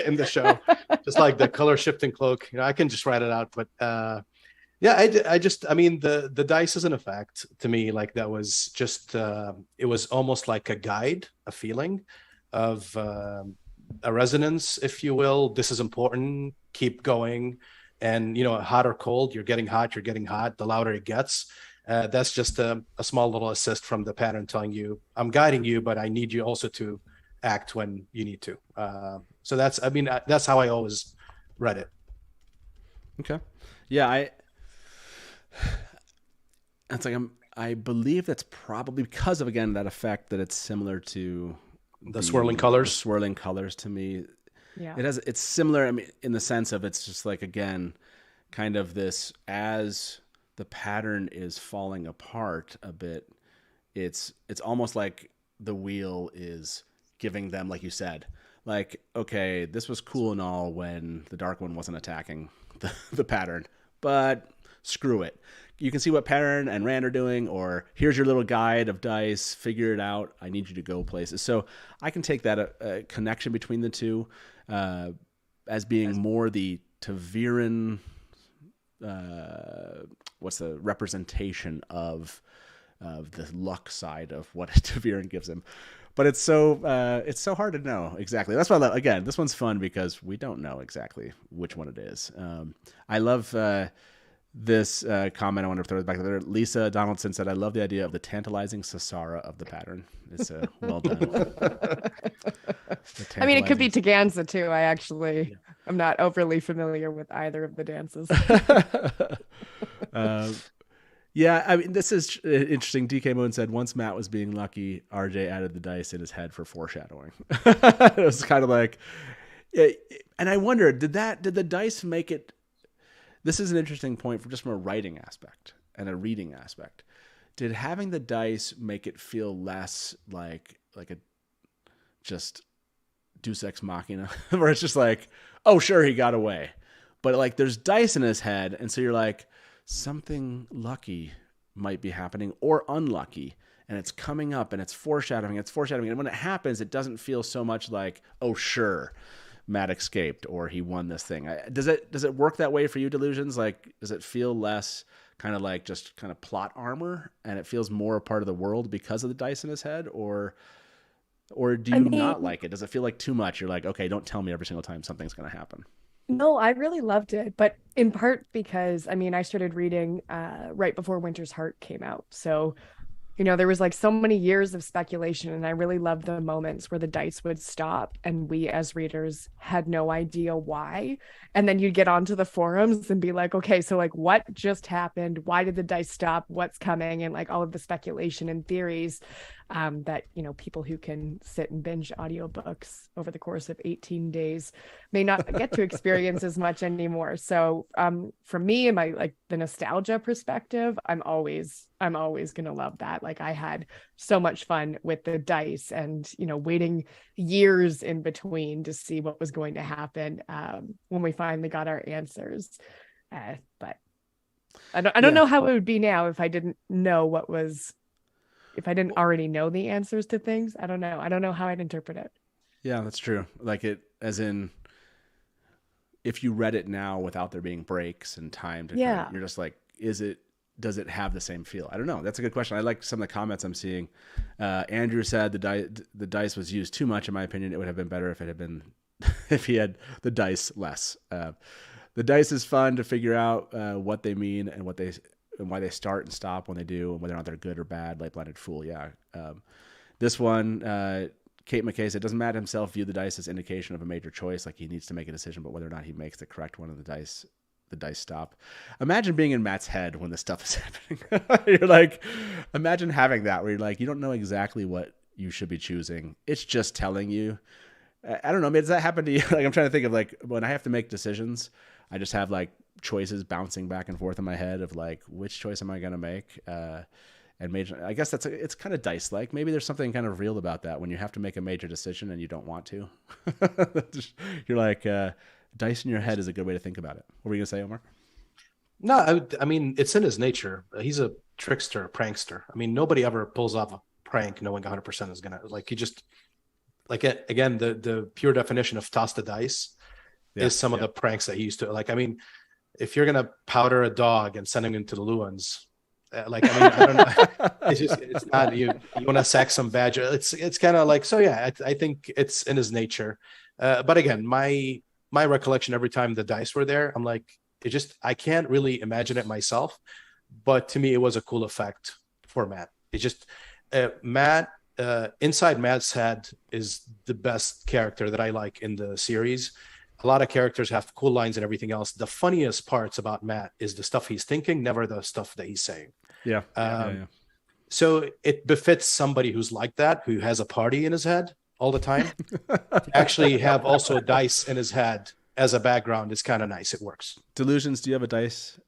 in the show. Just like the color shifting cloak, I can just write it out. But the dice is an effect to me. Like that was just, it was almost like a guide, a feeling of a resonance, if you will. This is important. Keep going. And, hot or cold, you're getting hot, the louder it gets. That's just a small little assist from the pattern telling you, I'm guiding you, but I need you also to act when you need to. So that's how I always read it. Okay. Yeah, I believe that's probably because of, again, that effect that it's similar to the swirling colors. Swirling colors to me. Yeah. It's similar, in the sense of it's just like, again, kind of this, as the pattern is falling apart a bit, it's almost like the wheel is giving them, like you said, like, okay, this was cool and all when the Dark One wasn't attacking the pattern, but screw it. You can see what Pattern and Rand are doing, or here's your little guide of dice, figure it out. I need you to go places. So I can take that connection between the two as being more the Taviran, what's the representation of the luck side of what Taviran gives him. But it's so hard to know exactly. That's why, again, this one's fun because we don't know exactly which one it is. I love this comment. I wonder if there was back there. Lisa Donaldson said, I love the idea of the tantalizing Sasara of the pattern. It's well done. I mean, it could be Taganza too. I'm not overly familiar with either of the dances. Yeah, I mean, this is interesting. DK Moon said once Matt was being lucky, RJ added the dice in his head for foreshadowing. It was kind of like, and I wondered, did the dice make it? This is an interesting point from a writing aspect and a reading aspect. Did having the dice make it feel less like a just Deus Ex Machina, where it's just like, oh, sure, he got away, but like there's dice in his head, and so you're like, something lucky might be happening or unlucky, and it's coming up and it's foreshadowing. And when it happens, it doesn't feel so much like, oh, sure, Matt escaped or he won this thing. Does it work that way for you, Delusions? Like, does it feel less kind of like just kind of plot armor and it feels more a part of the world because of the dice in his head, or do you not like it? Does it feel like too much? You're like, okay, don't tell me every single time something's going to happen. No, I really loved it, but in part because, I started reading right before Winter's Heart came out. So, there was like so many years of speculation, and I really loved the moments where the dice would stop and we as readers had no idea why. And then you'd get onto the forums and be like, okay, so like what just happened? Why did the dice stop? What's coming? And like all of the speculation and theories that, people who can sit and binge audiobooks over the course of 18 days may not get to experience as much anymore. So for me and my the nostalgia perspective, I'm always going to love that. Like I had so much fun with the dice and, waiting years in between to see what was going to happen when we finally got our answers. But I don't know how it would be now if I didn't know if I didn't already know the answers to things. I don't know how I'd interpret it. Yeah, that's true. Like it, as in, if you read it now without there being breaks and time to, you're just like, does it have the same feel? I don't know. That's a good question. I like some of the comments I'm seeing. Andrew said the dice was used too much. In my opinion, it would have been better if it had been, if he had the dice less. The dice is fun to figure out what they mean and why they start and stop when they do, and whether or not they're good or bad. Like Blinded Fool, yeah. This one, Kate McKay said, doesn't Matt himself view the dice as indication of a major choice? Like he needs to make a decision, but whether or not he makes the correct one of the dice stop. Imagine being in Matt's head when this stuff is happening. You're like, imagine having that where you're like, you don't know exactly what you should be choosing. It's just telling you. I don't know. Does that happen to you? Like, I'm trying to think of like when I have to make decisions, I just have like choices bouncing back and forth in my head of like, which choice am I going to make? And major, I guess it's kind of dice like. Maybe there's something kind of real about that when you have to make a major decision and you don't want to. You're like, dice in your head is a good way to think about it. What were you going to say, Omar? No, I mean, it's in his nature. He's a trickster, a prankster. I mean, nobody ever pulls off a prank knowing 100% is going to, like, you just, like, again, the pure definition of toss the dice is some of the pranks that he used to, like, I mean, if you're going to powder a dog and send him into the Lewins, like, I mean, I don't know. It's not, you want to sack some badger. It's kind of like, so yeah, I think it's in his nature. But again, my recollection every time the dice were there, I'm like, I can't really imagine it myself, but to me, it was a cool effect for Matt. It's just, Matt, inside Matt's head is the best character that I like in the series. A lot of characters have cool lines and everything else. The funniest parts about Matt is the stuff he's thinking, never the stuff that he's saying. Yeah. So it befits somebody who's like that, who has a party in his head all the time. To actually have also dice in his head as a background is kind of nice. It works. Delusions, do you have a dice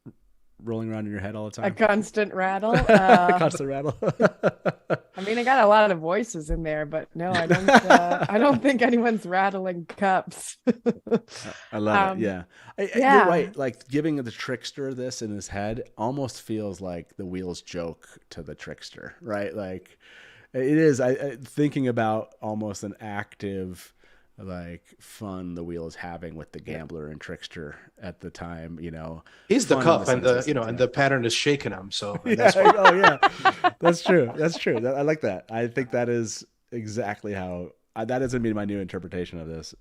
rolling around in your head all the time? A constant rattle. Constant rattle. I mean, I got a lot of voices in there, but no, I don't. I don't think anyone's rattling cups. I love it. Yeah. You're right. Like giving the trickster this in his head almost feels like the wheels joke to the trickster, right? Like it is. I thinking about almost an active, like fun the wheel is having with the gambler and trickster at the time, he's the cup and and the pattern is shaking him. So that's that's true. I like that. I think that is exactly how that is going to be my new interpretation of this.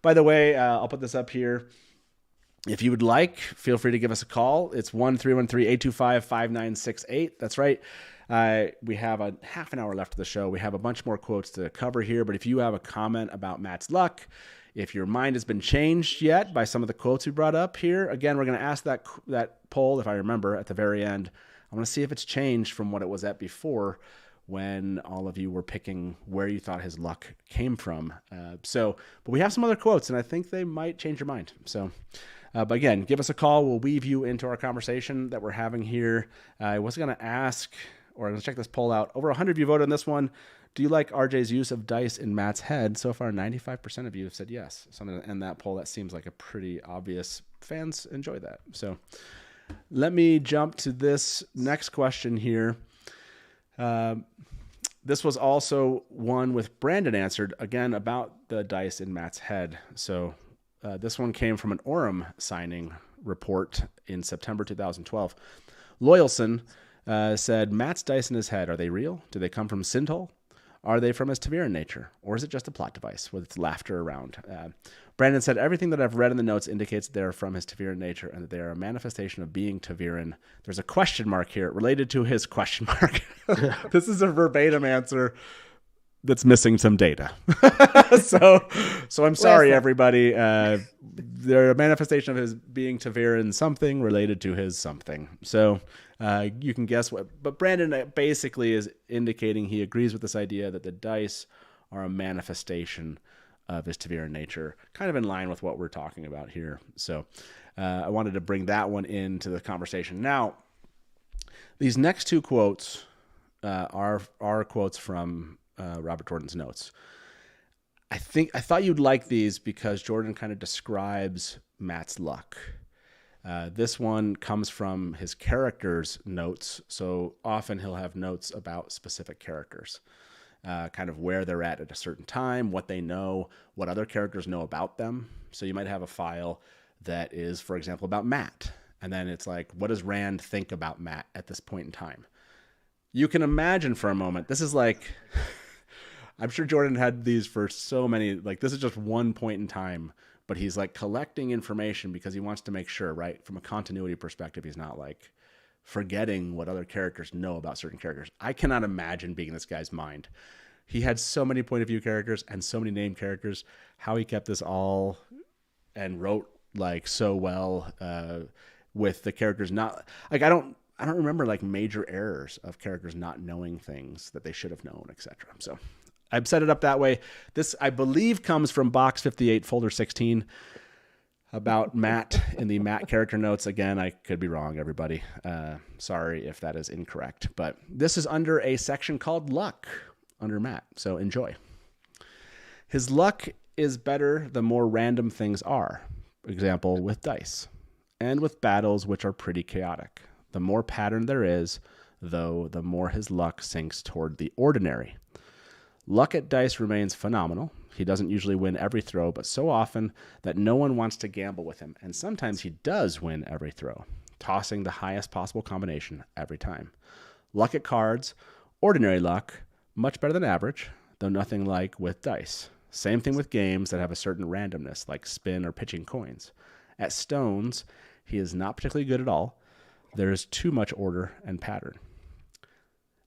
By the way, I'll put this up here. If you would like, feel free to give us a call. It's 1-313-825-5968. That's right. We have a half an hour left of the show. We have a bunch more quotes to cover here, but if you have a comment about Matt's luck, if your mind has been changed yet by some of the quotes we brought up here, again, we're going to ask that poll, if I remember, at the very end I want to see if it's changed from what it was at before, when all of you were picking where you thought his luck came from. But we have some other quotes, and I think they might change your mind. So, but again, give us a call. We'll weave you into our conversation that we're having here. I was going to ask, or I'm going to check this poll out. Over 100 of you voted on this one. Do you like RJ's use of dice in Matt's head? So far, 95% of you have said yes. So I'm going to end that poll. That seems like a pretty obvious. Fans enjoy that. So let me jump to this next question here. This was also one with Brandon answered, again, about the dice in Matt's head. So this one came from an Orem signing report in September 2012. Loyalson said, Matt's dice in his head, are they real? Do they come from Sindhol? Are they from his Taviran nature? Or is it just a plot device with laughter around? Brandon said, everything that I've read in the notes indicates they're from his Taviran nature and that they are a manifestation of being Taviran. There's a question mark here related to his question mark. This is a verbatim answer that's missing some data. So I'm sorry, everybody. They're a manifestation of his being Taviran something related to his something. So you can guess what. But Brandon basically is indicating he agrees with this idea that the dice are a manifestation of his Taviran nature, kind of in line with what we're talking about here. So I wanted to bring that one into the conversation. Now, these next two quotes are quotes from Robert Jordan's notes. I thought you'd like these because Jordan kind of describes Matt's luck. This one comes from his character's notes. So often he'll have notes about specific characters, kind of where they're at a certain time, what they know, what other characters know about them. So you might have a file that is, for example, about Matt. And then it's like, what does Rand think about Matt at this point in time? You can imagine for a moment, this is like, I'm sure Jordan had these for so many, like this is just one point in time, but he's like collecting information because he wants to make sure, right? From a continuity perspective, he's not like forgetting what other characters know about certain characters. I cannot imagine being in this guy's mind. He had so many point of view characters and so many named characters, how he kept this all and wrote like so well with the characters not like, I don't remember like major errors of characters not knowing things that they should have known, etc. So I've set it up that way. This, I believe, comes from box 58, folder 16, about Matt in the Matt character notes. Again, I could be wrong, everybody. Sorry if that is incorrect. But this is under a section called Luck under Matt. So enjoy. His luck is better the more random things are. Example, with dice. And with battles which are pretty chaotic. The more pattern there is, though, the more his luck sinks toward the ordinary. Luck at dice remains phenomenal. He doesn't usually win every throw, but so often that no one wants to gamble with him. And sometimes he does win every throw, tossing the highest possible combination every time. Luck at cards, ordinary luck, much better than average, though nothing like with dice. Same thing with games that have a certain randomness, like spin or pitching coins. At stones, he is not particularly good at all. There is too much order and pattern.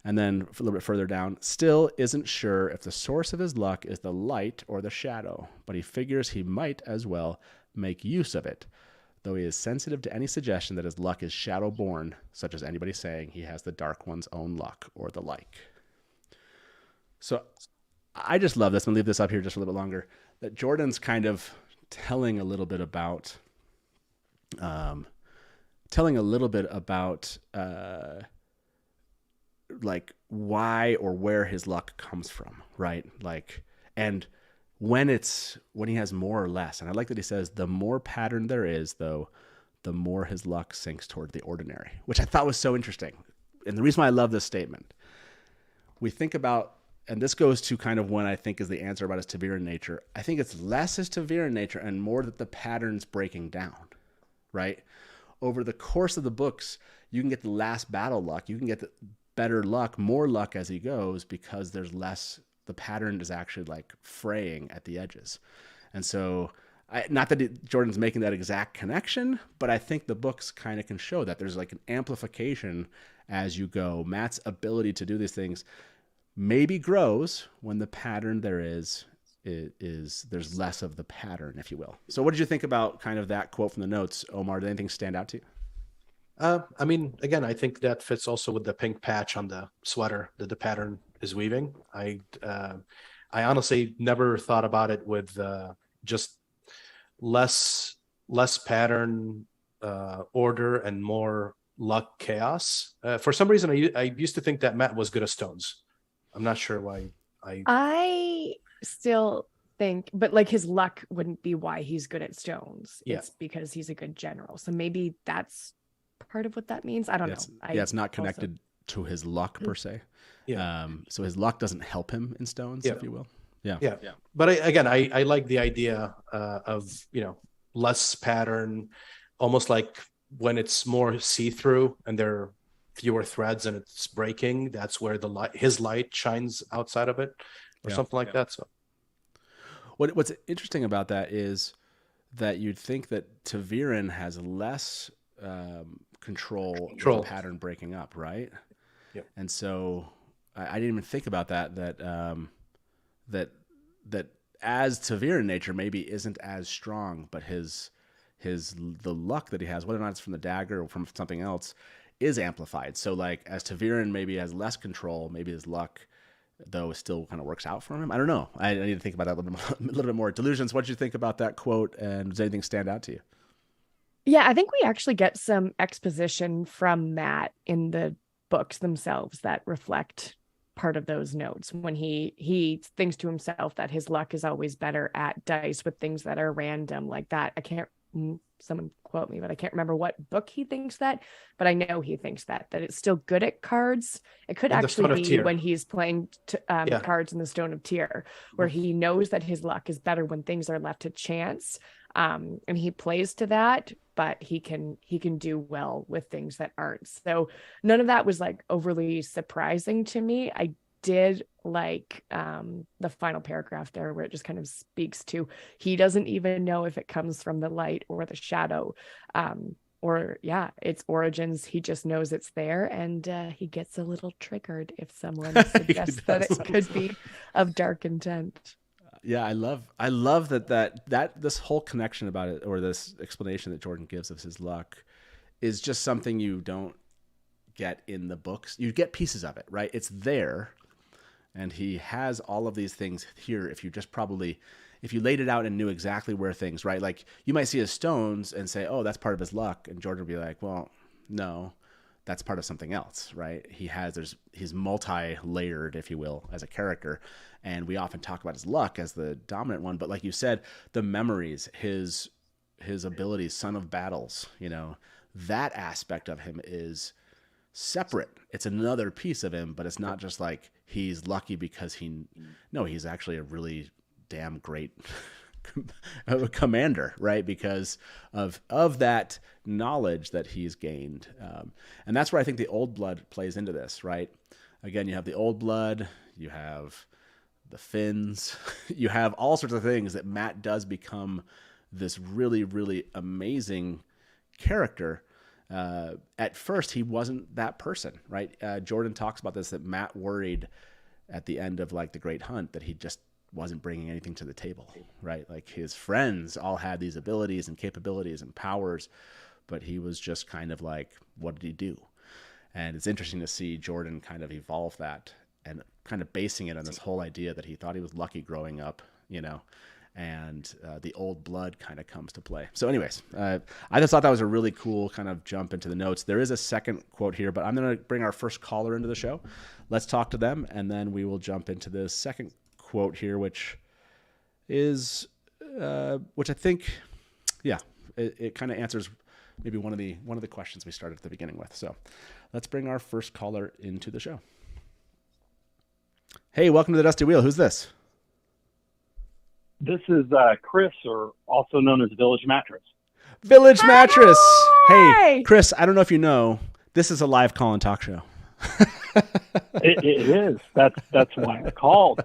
And then a little bit further down, still isn't sure if the source of his luck is the light or the shadow, but he figures he might as well make use of it, though he is sensitive to any suggestion that his luck is shadow-born, such as anybody saying he has the Dark One's own luck or the like. So I just love this. I'm going to leave this up here just a little bit longer, that Jordan's kind of telling a little bit about like why or where his luck comes from, right? Like, and when he has more or less. And I like that he says the more pattern there is, though, the more his luck sinks toward the ordinary, which I thought was so interesting. And the reason why I love this statement, we think about, and this goes to kind of when I think is the answer about his Taviran nature. I think it's less his Taviran nature and more that the pattern's breaking down, right? Over the course of the books, you can get the last battle luck. You can get the better luck, more luck as he goes, because there's less, the pattern is actually like fraying at the edges. And so, not that Jordan's making that exact connection, but I think the books kind of can show that there's like an amplification as you go. Matt's ability to do these things maybe grows when the pattern there is there's less of the pattern, if you will. So what did you think about kind of that quote from the notes, Omar? Did anything stand out to you? I mean, again, I think that fits also with the pink patch on the sweater that the pattern is weaving. I honestly never thought about it with just less pattern, order, and more luck chaos. For some reason, I used to think that Matt was good at stones. I'm not sure why. I still think, but like his luck wouldn't be why he's good at stones. Yeah. It's because he's a good general. So maybe that's part of what that means. I don't know. It's not connected to his luck per se. Yeah. So his luck doesn't help him in stones, if you will. Yeah. But I like the idea of, less pattern, almost like when it's more see-through and there are fewer threads and it's breaking, that's where his light shines outside of it, or something like that. So what's interesting about that is that you'd think that Taviran has less control of the pattern breaking up, right? Yep. And so I didn't even think about that as Taviran nature maybe isn't as strong, but the luck that he has, whether or not it's from the dagger or from something else, is amplified. So like as Taviran maybe has less control, maybe his luck though still kind of works out for him. I don't know. I need to think about that a little bit more. Delusions, what did you think about that quote, and does anything stand out to you? Yeah, I think we actually get some exposition from Matt in the books themselves that reflect part of those notes when he thinks to himself that his luck is always better at dice with things that are random like that. Someone quote me, but I can't remember what book he thinks that, but I know he thinks that it's still good at cards. It could actually be when he's playing cards in the Stone of Tyr, where he knows that his luck is better when things are left to chance. And he plays to that, but he can do well with things that aren't. So none of that was like overly surprising to me. I did like the final paragraph there where it just kind of speaks to, he doesn't even know if it comes from the light or the shadow, or its origins. He just knows it's there, and he gets a little triggered if someone suggests that it could be of dark intent. Yeah, I love that this whole connection about it, or this explanation that Jordan gives of his luck, is just something you don't get in the books. You get pieces of it, right? It's there, and he has all of these things here. If you laid it out and knew exactly where things, right? Like you might see his stones and say, "Oh, that's part of his luck," and Jordan would be like, "Well, no, that's part of something else," right? He's multi-layered, if you will, as a character. And we often talk about his luck as the dominant one, but like you said, the memories, his abilities, son of battles, that aspect of him is separate. It's another piece of him, but it's not just like he's lucky because he's actually a really damn great commander, right? Because of that knowledge that he's gained. And that's where I think the old blood plays into this, right? Again, you have the old blood, you have the Finns, you have all sorts of things that Matt does become this really, really amazing character. At first, he wasn't that person, right? Jordan talks about this, that Matt worried at the end of like the Great Hunt that he just wasn't bringing anything to the table, right? Like his friends all had these abilities and capabilities and powers, but he was just kind of like, what did he do? And it's interesting to see Jordan kind of evolve that and kind of basing it on this whole idea that he thought he was lucky growing up, and the old blood kind of comes to play. So anyways, I just thought that was a really cool kind of jump into the notes. There is a second quote here, but I'm going to bring our first caller into the show. Let's talk to them, and then we will jump into the second quote here, which is, which I think, it kind of answers maybe one of the questions we started at the beginning with. So let's bring our first caller into the show. Hey, welcome to the Dusty Wheel. Who's this? This is Chris, or also known as Village Mattress. Village Mattress. Hey, Chris, I don't know if you know, this is a live call and talk show. It is. That's why I called.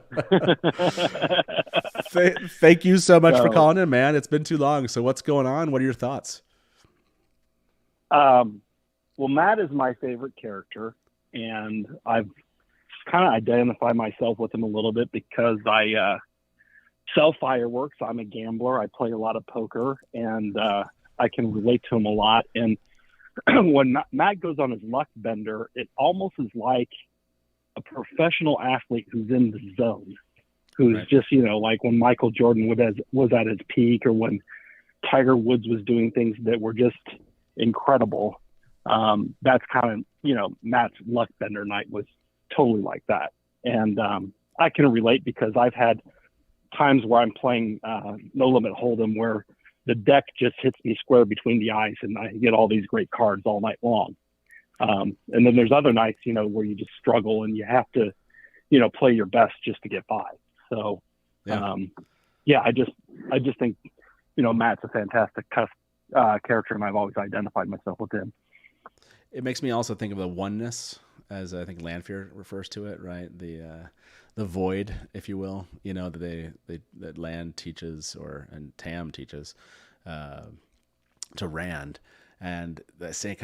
Thank you so much for calling in, man. It's been too long. So what's going on? What are your thoughts? Well, Matt is my favorite character, and I've kind of identified myself with him a little bit because I sell fireworks. I'm a gambler. I play a lot of poker, and I can relate to him a lot. And when Matt goes on his luck bender, it almost is like a professional athlete who's in the zone, who's Right. just, like when Michael Jordan was at his peak, or when Tiger Woods was doing things that were just incredible. That's kind of, Matt's luck bender night was totally like that. And I can relate because I've had times where I'm playing No Limit Hold'em where the deck just hits me square between the eyes and I get all these great cards all night long. And then there's other nights, where you just struggle and you have to, play your best just to get by. So, Yeah. I just think, Matt's a fantastic character, and I've always identified myself with him. It makes me also think of the oneness, as I think Lanfear refers to it, right? The void, if you will, that Land teaches and Tam teaches to Rand, and that same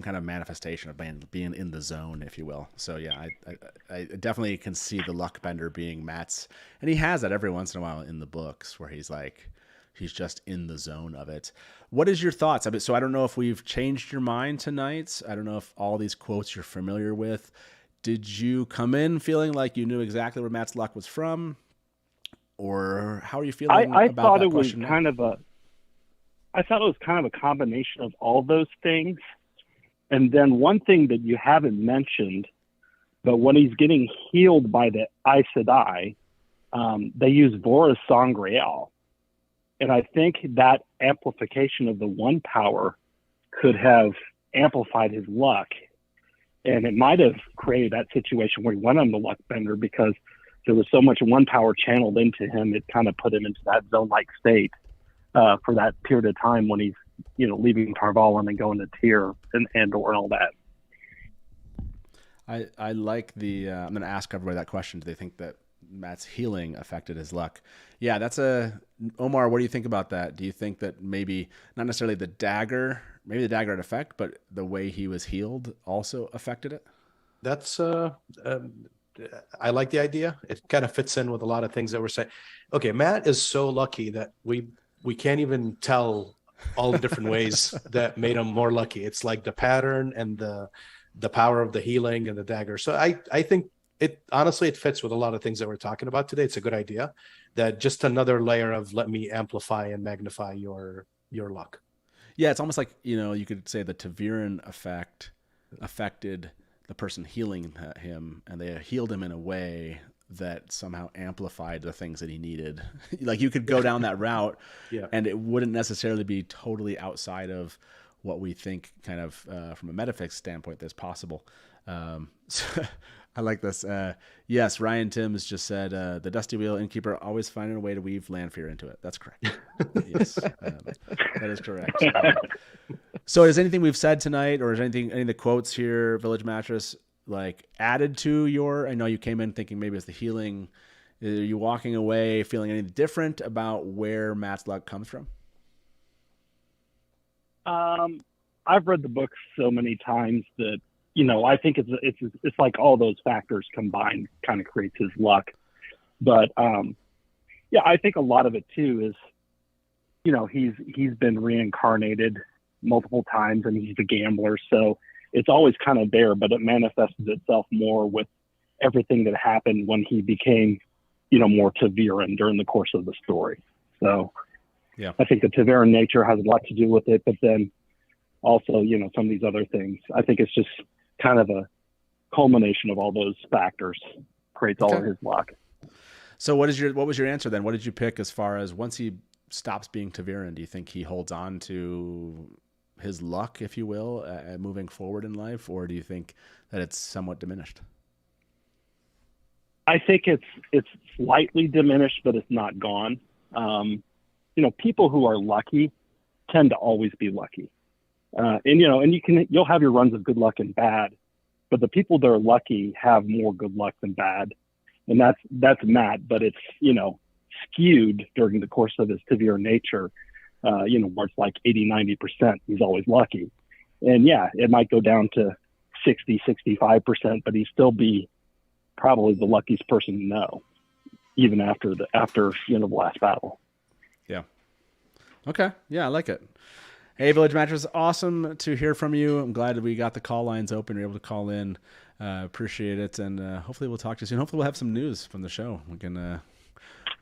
kind of manifestation of being in the zone, if you will. So yeah, I definitely can see the luck bender being Matt's, and he has that every once in a while in the books where he's just in the zone of it. What is your thoughts? So I don't know if we've changed your mind tonight. I don't know if all these quotes you're familiar with. Did you come in feeling like you knew exactly where Matt's luck was from? Or how are you feeling I about thought that it was question? I thought it was kind of a combination of all those things. And then one thing that you haven't mentioned, but when he's getting healed by the Aes Sedai, they use Vora's Sangreal. And I think that amplification of the one power could have amplified his luck. And it might have created that situation where he went on the luck bender because there was so much one power channeled into him. It kind of put him into that zone-like state for that period of time when he's, leaving Tarvalin and going to Tyr and Andor and all that. I like I'm going to ask everybody that question. Do they think that Matt's healing affected his luck? Yeah, Omar, what do you think about that? Do you think that maybe not necessarily maybe the dagger had effect, but the way he was healed also affected it? That's I like the idea. It kind of fits in with a lot of things that we're saying. Okay, Matt is so lucky that we can't even tell all the different ways that made him more lucky. It's like the pattern and the power of the healing and the dagger. So I think it fits with a lot of things that we're talking about today. It's a good idea, that just another layer of let me amplify and magnify your luck. Yeah, it's almost like, you could say the Taviran effect affected the person healing him, and they healed him in a way that somehow amplified the things that he needed. Like you could go down that route, yeah, and it wouldn't necessarily be totally outside of what we think kind of from a metaphysics standpoint that's possible. So I like this. Yes, Ryan Timms just said, the Dusty Wheel Innkeeper always finding a way to weave Lanfear into it. That's correct. Yes, that is correct. So is anything we've said tonight, or is any of the quotes here, Village Mattress, like added to I know you came in thinking maybe it's the healing. Are you walking away feeling anything different about where Matt's luck comes from? I've read the book so many times that, I think it's like all those factors combined kind of creates his luck. But I think a lot of it too is, he's been reincarnated multiple times and he's the gambler. So it's always kind of there, but it manifested itself more with everything that happened when he became, more Taviran during the course of the story. So yeah, I think the Taviran nature has a lot to do with it, but then also, some of these other things. I think it's just kind of a culmination of all those factors creates all of his luck. So what was your answer then? What did you pick as far as once he stops being Taviran? Do you think he holds on to his luck, if you will, moving forward in life, or do you think that it's somewhat diminished? I think it's slightly diminished, but it's not gone. People who are lucky tend to always be lucky. And you'll have your runs of good luck and bad, but the people that are lucky have more good luck than bad. And that's Matt, but it's, skewed during the course of his Taviran nature, where it's like 80-90%, he's always lucky. And yeah, it might go down to 60-65%, but he'd still be probably the luckiest person to know, even after the last battle. Yeah. Okay. Yeah, I like it. Hey, Village Mattress, awesome to hear from you. I'm glad that we got the call lines open. You're able to call in. Appreciate it, and hopefully we'll talk to you soon. Hopefully we'll have some news from the show. We can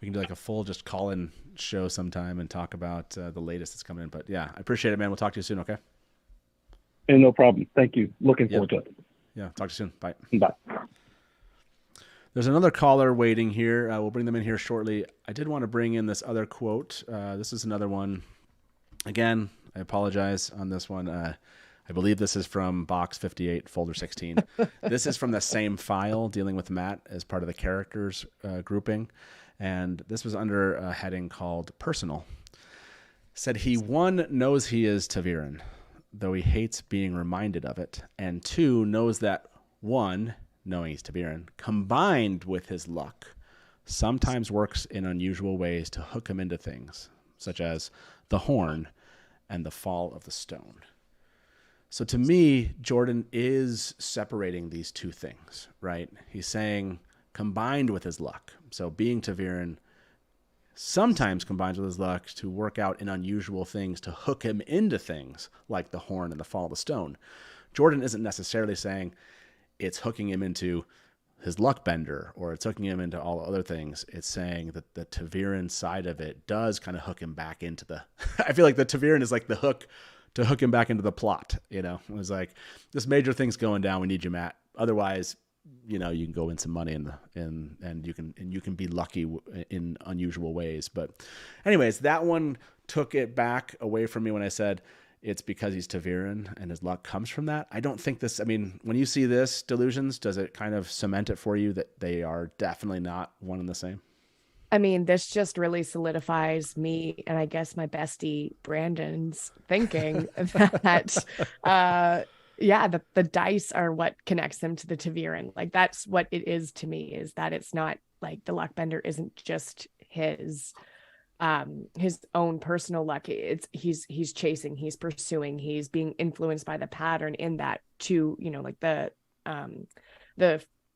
do like a full just call-in show sometime and talk about the latest that's coming in. But yeah, I appreciate it, man. We'll talk to you soon. Okay. And no problem. Thank you. Looking forward to it. Yeah. Talk to you soon. Bye. Bye. There's another caller waiting here. We'll bring them in here shortly. I did want to bring in this other quote. This is another one. Again, I apologize on this one. I believe this is from box 58, folder 16. This is from the same file dealing with Matt as part of the characters grouping. And this was under a heading called Personal. Said he, 1, knows he is Taviran, though he hates being reminded of it. And 2, knows that 1, knowing he's Taviran, combined with his luck, sometimes works in unusual ways to hook him into things, such as the horn and the fall of the stone. So to me, Jordan is separating these two things, right? He's saying combined with his luck. So being Taviran sometimes combines with his luck to work out in unusual things to hook him into things like the horn and the fall of the stone. Jordan isn't necessarily saying it's hooking him into his luck bender or it's hooking him into all other things. It's saying that the Taviran side of it does kind of hook him back into the, I feel like the Taviran is like the hook to hook him back into the plot. You know, it was like, this major thing's going down. We need you, Matt. Otherwise, you know, you can go win some money and you can be lucky in unusual ways. But anyways, that one took it back away from me when I said it's because he's Taviran and his luck comes from that. I don't think this, I mean, when you see this Delusions, does it kind of cement it for you that they are definitely not one and the same? I mean, this just really solidifies me and I guess my bestie Brandon's thinking that, the dice are what connects him to the Taviran. Like that's what it is to me, is that it's not like the luckbender isn't just his own personal luck. It's he's chasing, he's pursuing, he's being influenced by the pattern in that to, you know, like the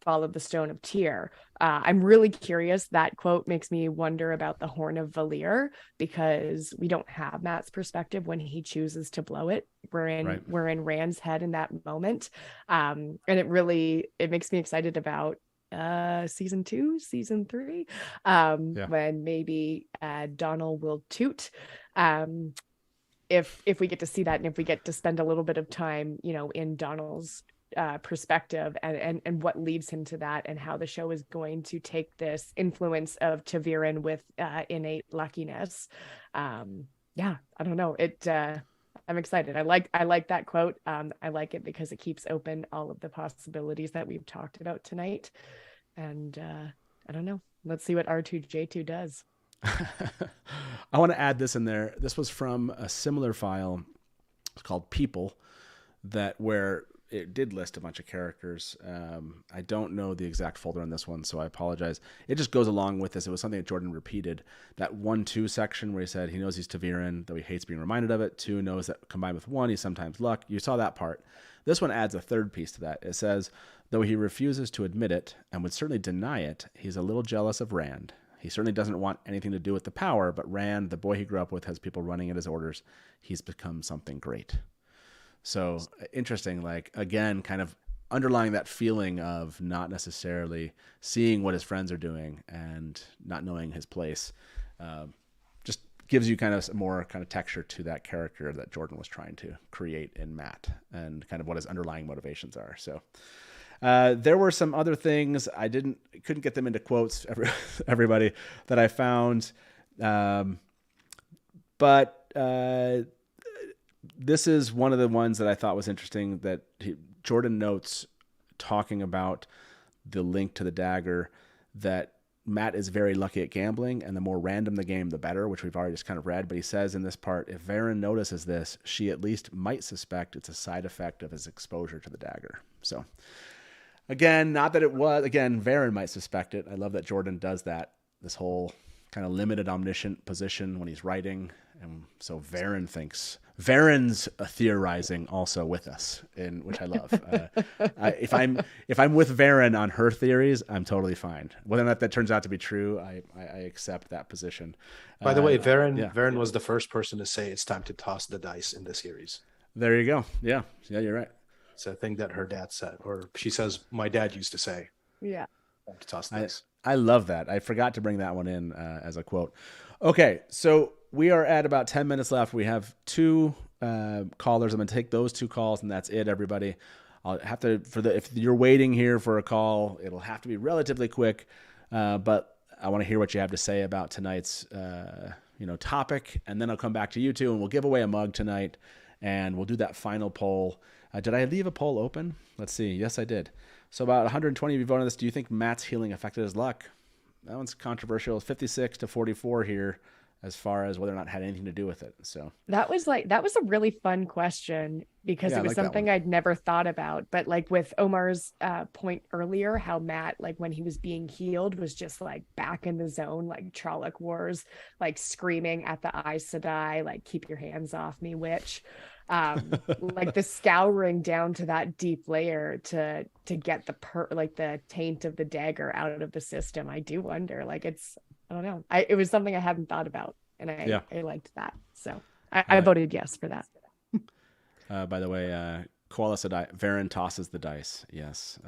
fall of the stone of Tyr. I'm really curious. That quote makes me wonder about the horn of Valir, because we don't have Matt's perspective when he chooses to blow it. We're in Rand's head in that moment. And it makes me excited about season 2, season 3, when maybe Donald will toot. If we get to see that, and if we get to spend a little bit of time, you know, in Donald's perspective and what leads him to that, and how the show is going to take this influence of Taviran with innate luckiness. I don't know. I'm excited. I like that quote. I like it because it keeps open all of the possibilities that we've talked about tonight. And I don't know. Let's see what R2J2 does. I want to add this in there. This was from a similar file called People, where it did list a bunch of characters. I don't know the exact folder on this one, so I apologize. It just goes along with this. It was something that Jordan repeated. That 1-2 section where he said he knows he's Taviran, though he hates being reminded of it. 2, knows that combined with 1, he's sometimes luck. You saw that part. This one adds a third piece to that. It says, though he refuses to admit it and would certainly deny it, he's a little jealous of Rand. He certainly doesn't want anything to do with the power, but Rand, the boy he grew up with, has people running at his orders. He's become something great. So interesting, like, again, kind of underlying that feeling of not necessarily seeing what his friends are doing and not knowing his place. Just gives you kind of more kind of texture to that character that Jordan was trying to create in Matt, and kind of what his underlying motivations are. So there were some other things. I couldn't get them into quotes, everybody, that I found. But this is one of the ones that I thought was interesting, that Jordan notes, talking about the link to the dagger, that Matt is very lucky at gambling, and the more random the game, the better, which we've already just kind of read. But he says in this part, if Varen notices this, she at least might suspect it's a side effect of his exposure to the dagger. So again, not that it was, again, Varen might suspect it. I love that Jordan does that, this whole kind of limited omniscient position when he's writing. And so Varen thinks Varen's theorizing also with us, which I love. If I'm with Varen on her theories, I'm totally fine. Whether or not that turns out to be true, I accept that position. By the way, Varen was the first person to say it's time to toss the dice in the series. There you go. Yeah, you're right. It's a thing that her dad said, or she says my dad used to say. Yeah. Time to toss the dice. I love that. I forgot to bring that one in as a quote. Okay, so we are at about 10 minutes left. We have 2 callers. I'm going to take those 2 calls, and that's it, everybody. I'll have to if you're waiting here for a call, it'll have to be relatively quick. But I want to hear what you have to say about tonight's topic, and then I'll come back to you 2, and we'll give away a mug tonight, and we'll do that final poll. Did I leave a poll open? Let's see. Yes, I did. So about 120 of you voted on this. Do you think Matt's healing affected his luck? That one's controversial. 56 to 44 here as far as whether or not it had anything to do with it. So that was a really fun question because it was something I'd never thought about. But like with Omar's point earlier, how Matt, like when he was being healed, was just like back in the zone, like Trolloc Wars, like screaming at the Aes Sedai, like keep your hands off me, witch. Like the scouring down to that deep layer to get the taint of the dagger out of the system. I do wonder, like I don't know. It was something I hadn't thought about, and I liked that. So I voted yes for that. By the way, Koala said Varen tosses the dice. Yes.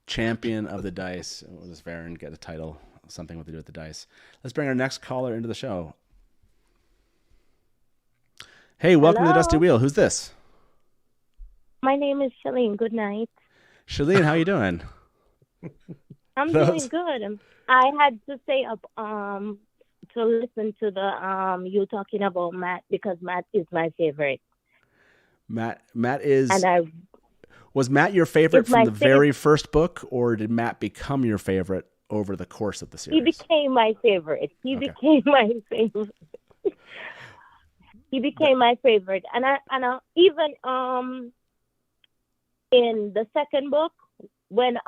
Champion of the dice. Does Varen get a title? Something with to do with the dice. Let's bring our next caller into the show. Hey, welcome to the Dusty Wheel. Who's this? My name is Shalene. Good night. Shalene, how you doing? I'm doing good. I had to stay up to listen to the you talking about Matt because Matt is my favorite. Matt is. And was Matt your favorite from the very first book, or did Matt become your favorite over the course of the series? He became my favorite. He became my favorite. He became my favorite, and I even in the second book when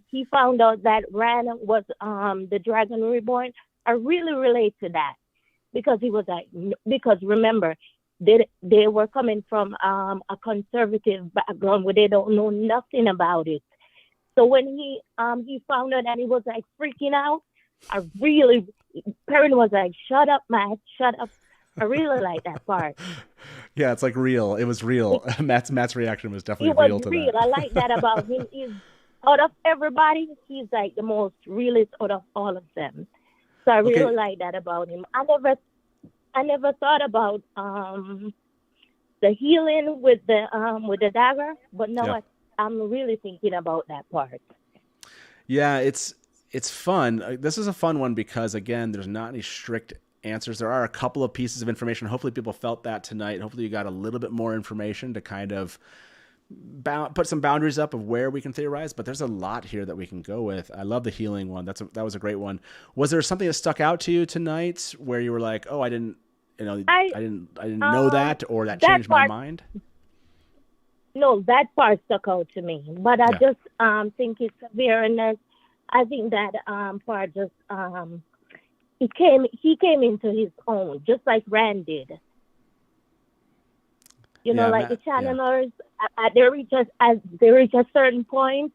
he found out that Ran was the Dragon Reborn, I really relate to that because he was because remember they were coming from a conservative background where they don't know nothing about it. So when he found out and he was like freaking out, Perrin was like, "Shut up, Matt, shut up." I really like that part. Yeah, it's like real. It was real. Matt's reaction was definitely real to that. I like that about him. He's out of everybody, he's like the most realist out of all of them. So I really like that about him. I never thought about the healing with the dagger, but now I'm really thinking about that part. Yeah, it's fun. This is a fun one because again, there's not any strict answers. There are a couple of pieces of information. Hopefully people felt that tonight. Hopefully you got a little bit more information to kind of put some boundaries up of where we can theorize, but there's a lot here that we can go with. I love the healing one. That was a great one. Was there something that stuck out to you tonight where you were like, "Oh, I didn't know that," or that changed my mind? No, that part stuck out to me, but I just think it's awareness. I think that part just he came into his own, just like Rand did. You know, like the channelers, as they reach a certain point,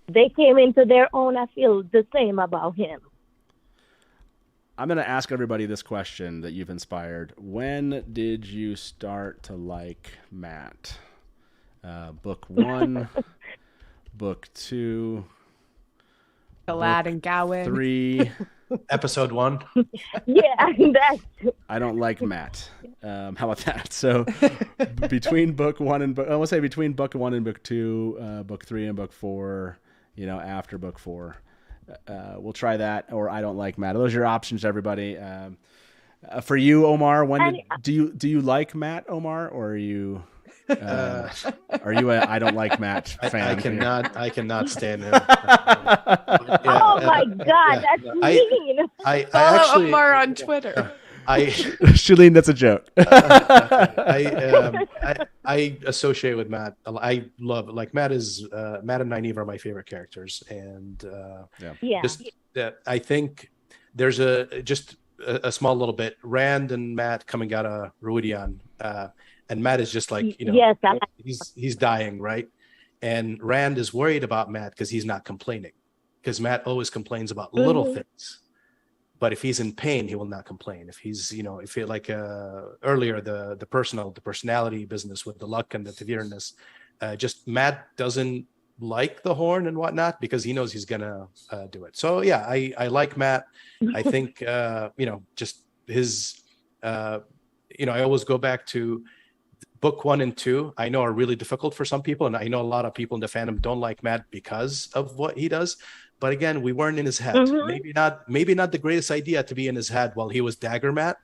they came into their own. I feel the same about him. I'm going to ask everybody this question that you've inspired. When did you start to like Matt? Book 1, book 2, Galad and Gawain. 3. Episode 1. Yeah, that's. I don't like Matt. How about that? So between book 1 and I want to say between book 1 and book 2, book 3 and book 4. After book 4, we'll try that. Or I don't like Matt. Those are your options, everybody. For you, Omar, do you like Matt, Omar, or are you? Are you a I don't like Matt fan? I cannot stand him. Oh my God, that's mean. I Follow actually Omar on Twitter. Shalene, that's a joke. I associate with Matt. I love Matt is Matt and Nynaeve are my favorite characters, and I think there's a small little bit. Rand and Matt coming out of Ruidian, and Matt is just like, Yes, he's dying, right? And Rand is worried about Matt because he's not complaining, because Matt always complains about little things. But if he's in pain, he will not complain. If he's, if it like earlier, the personality business with the luck and the Theoryland, just Matt doesn't like the horn and whatnot because he knows he's gonna do it. So yeah, I like Matt. I think just his I always go back to book 1 and 2. I know are really difficult for some people, and I know a lot of people in the fandom don't like Matt because of what he does. But again, we weren't in his head. Maybe not the greatest idea to be in his head while he was Dagger Matt.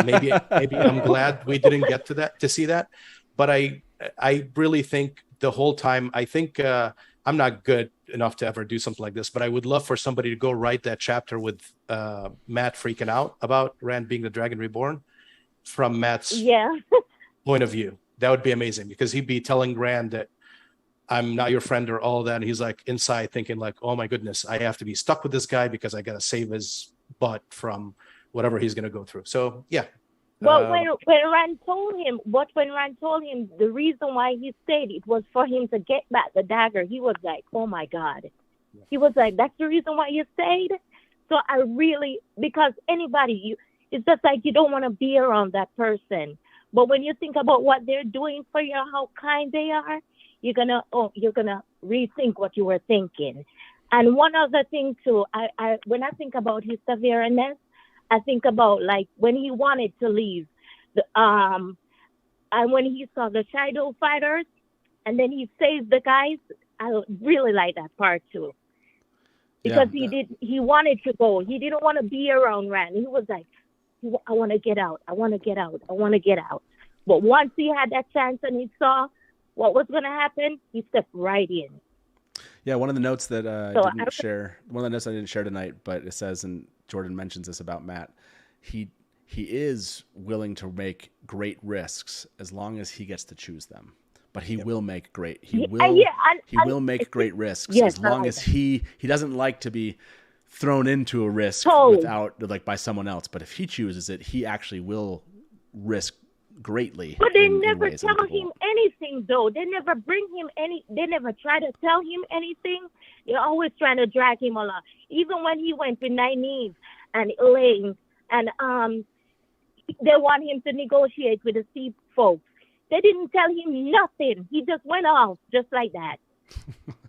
Maybe I'm glad we didn't get to see that. But I really think the whole time, I think I'm not good enough to ever do something like this, but I would love for somebody to go write that chapter with Matt freaking out about Rand being the Dragon Reborn from Matt's point of view. That would be amazing, because he'd be telling Rand that I'm not your friend or all that. And he's like inside thinking like, oh my goodness, I have to be stuck with this guy because I got to save his butt from whatever he's going to go through. So yeah. Well, when Rand told him, the reason why he stayed, it was for him to get back the dagger. He was like, oh my God. He was like, that's the reason why you stayed. So because anybody, it's just like you don't want to be around that person. But when you think about what they're doing for you, how kind they are, you're gonna rethink what you were thinking. And one other thing too, I when I think about his severeness, I think about like when he wanted to leave, and when he saw the shadow fighters, and then he saved the guys. I really like that part too, because he wanted to go. He didn't want to be around Rand. He was like, I want to get out. I want to get out. I want to get out. But once he had that chance and he saw what was going to happen, he stepped right in. Yeah, one of the notes that I didn't share tonight, but it says, and Jordan mentions this about Matt, he is willing to make great risks as long as he gets to choose them. But he will make great will make great risks as long as he doesn't like to be thrown into a risk without like by someone else. But if he chooses it, he actually will risk greatly. But they never tell him anything though. They never bring him they never try to tell him anything. They're always trying to drag him along. Even when he went with Nynaeve and Elaine and they want him to negotiate with the sea folks. They didn't tell him nothing. He just went off just like that.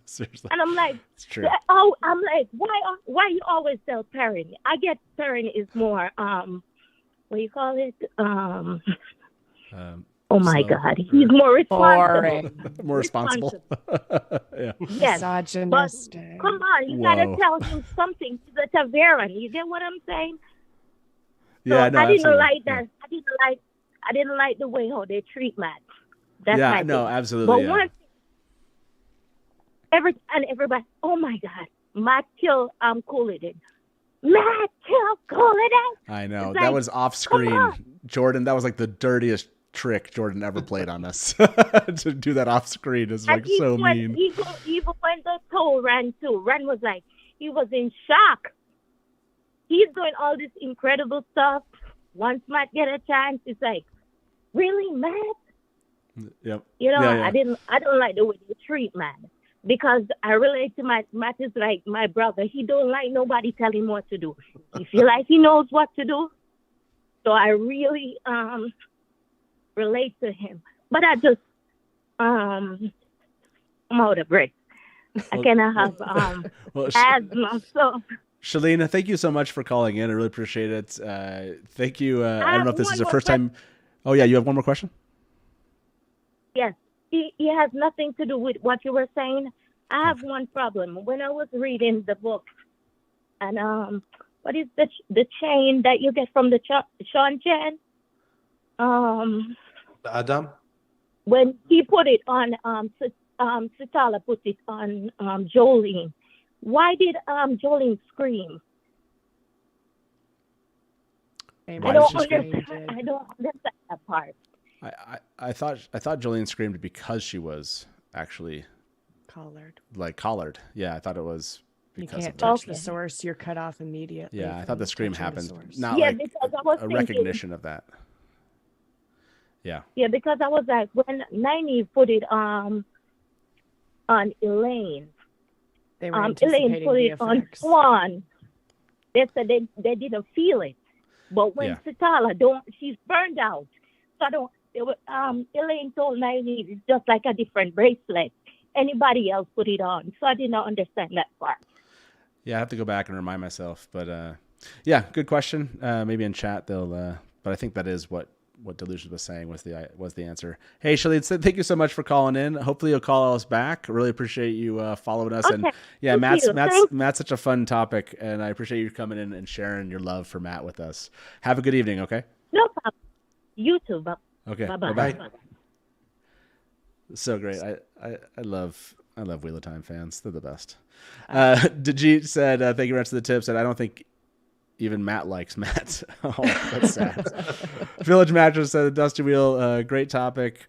Seriously. And I'm like, it's true. Oh, I'm like, why you always tell Perrin? I get Perrin is more what do you call it? Oh my God, he's more responsible. More responsible. Yeah. Yes. Misogynistic. But come on, you gotta tell him something. He's a Taveran. You get what I'm saying? Yeah, so no, I didn't absolutely. like that. I didn't like the way how they treat Matt. That's my thing. Absolutely. But once everybody, oh my God, Matt killed Couladin. Matt killed Couladin. I know. It's that like, was off screen. Jordan, that was like the dirtiest trick Jordan ever played on us. To do that off screen is like so mean. Even when the toll ran too, Ren was like, he was in shock. He's doing all this incredible stuff. Once Matt get a chance, it's like, really, Matt? Yep. I don't like the way they treat Matt. Because I relate to Matt. Matt is like my brother. He don't like nobody telling him what to do. He feel like he knows what to do. So I really relate to him. But I just I'm out of breath. I cannot have asthma. So Shalina, thank you so much for calling in. I really appreciate it. Thank you. I don't know if this is the first time. Oh yeah, you have one more question? Yes. It has nothing to do with what you were saying. I have one problem. When I was reading the book, and what is the chain that you get from the Sean Chen? Adam? When he put it on, Sitala put it on Jolene. Why did Jolene scream? I don't understand that part. I thought Jolene screamed because she was actually collared. Like collared. Yeah, I thought it was You because can't of touch that. the Okay. source. You're cut off immediately. Yeah, I from thought the scream touching the happened, source. not Yeah, like because I was a thinking. recognition of that. Yeah. Yeah, because I was like, when Nynaeve put it on Elaine, They were Elaine anticipating put the it on effects. Swan. They said they didn't feel it, but when Yeah. Satala she's burned out. So I don't. It was, Elaine told Nynaeve it's just like a different bracelet. Anybody else put it on, so I did not understand that part. Yeah, I have to go back and remind myself. But yeah, good question. Maybe in chat they'll. But I think that is what Delusions was saying was the answer. Hey, Shalid, thank you so much for calling in. Hopefully you'll call us back. Really appreciate you following us. And Okay. yeah, Thank you. Matt's such a fun topic, and I appreciate you coming in and sharing your love for Matt with us. Have a good evening. Okay. No problem. You too. Okay. Bye-bye. Bye-bye. So great. I love Wheel of Time fans. They're the best. Dajit said, thank you very much for the tips. And I don't think even Matt likes Matt. Oh, that's sad. Village Mattress said, Dusty Wheel, great topic.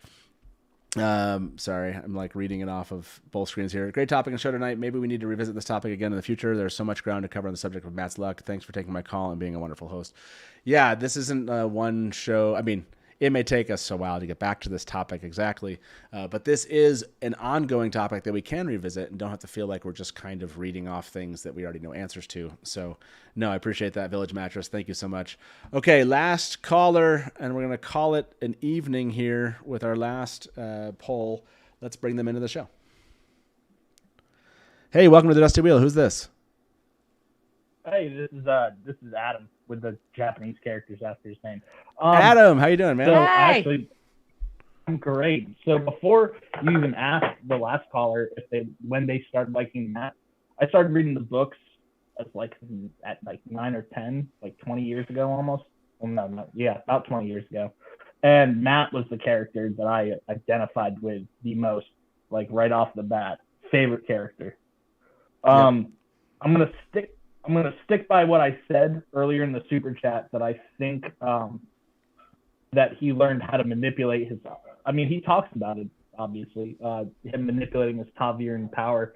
Sorry, I'm like reading it off of both screens here. Great topic and show tonight. Maybe we need to revisit this topic again in the future. There's so much ground to cover on the subject of Matt's luck. Thanks for taking my call and being a wonderful host. Yeah, this isn't one show. I mean, it may take us a while to get back to this topic exactly, but this is an ongoing topic that we can revisit and don't have to feel like we're just kind of reading off things that we already know answers to. So, no, I appreciate that, Village Mattress. Thank you so much. Okay, last caller, and we're going to call it an evening here with our last poll. Let's bring them into the show. Hey, welcome to the Dusty Wheel. Who's this? Hey, this is Adam with the Japanese characters after his name. Adam, how you doing, man? So Hey. actually, I'm great. So before you even asked the last caller when they started liking Matt, I started reading the books at 9 or 10, like 20 years ago almost. Well, no, yeah, about 20 years ago. And Matt was the character that I identified with the most, like right off the bat, favorite character. I'm gonna stick by what I said earlier in the super chat, that I think that he learned how to manipulate his. I mean, he talks about it obviously, him manipulating his Taviran power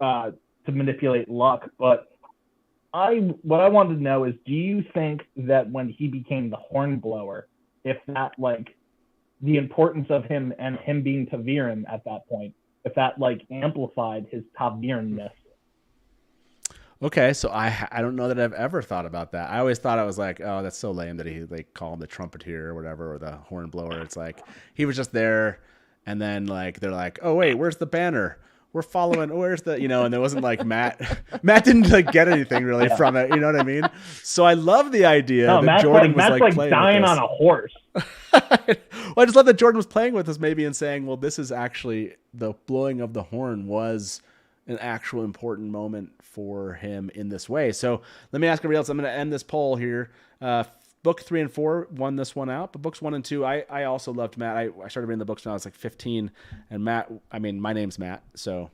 to manipulate luck. But what I wanted to know is, do you think that when he became the Hornblower, if that like the importance of him and him being Taviran at that point, if that like amplified his Taviranness? Okay, so I don't know that I've ever thought about that. I always thought I was like, oh, that's so lame that they call him the trumpeter or whatever, or the horn blower. It's like he was just there, and then like they're like, oh wait, where's the banner? We're following. Where's the and there wasn't like Matt. Matt didn't like get anything really from it. You know what I mean? So I love the idea that Matt's Jordan was Matt's like playing dying with us. on a horse. Well, I just love that Jordan was playing with us maybe and saying, well, this is actually the blowing of the horn was an actual important moment for him in this way. So let me ask everybody else. I'm going to end this poll here. Book 3 and 4 won this one out, but books 1 and 2, I also loved Matt. I started reading the books when I was like 15, and Matt, I mean, my name's Matt, so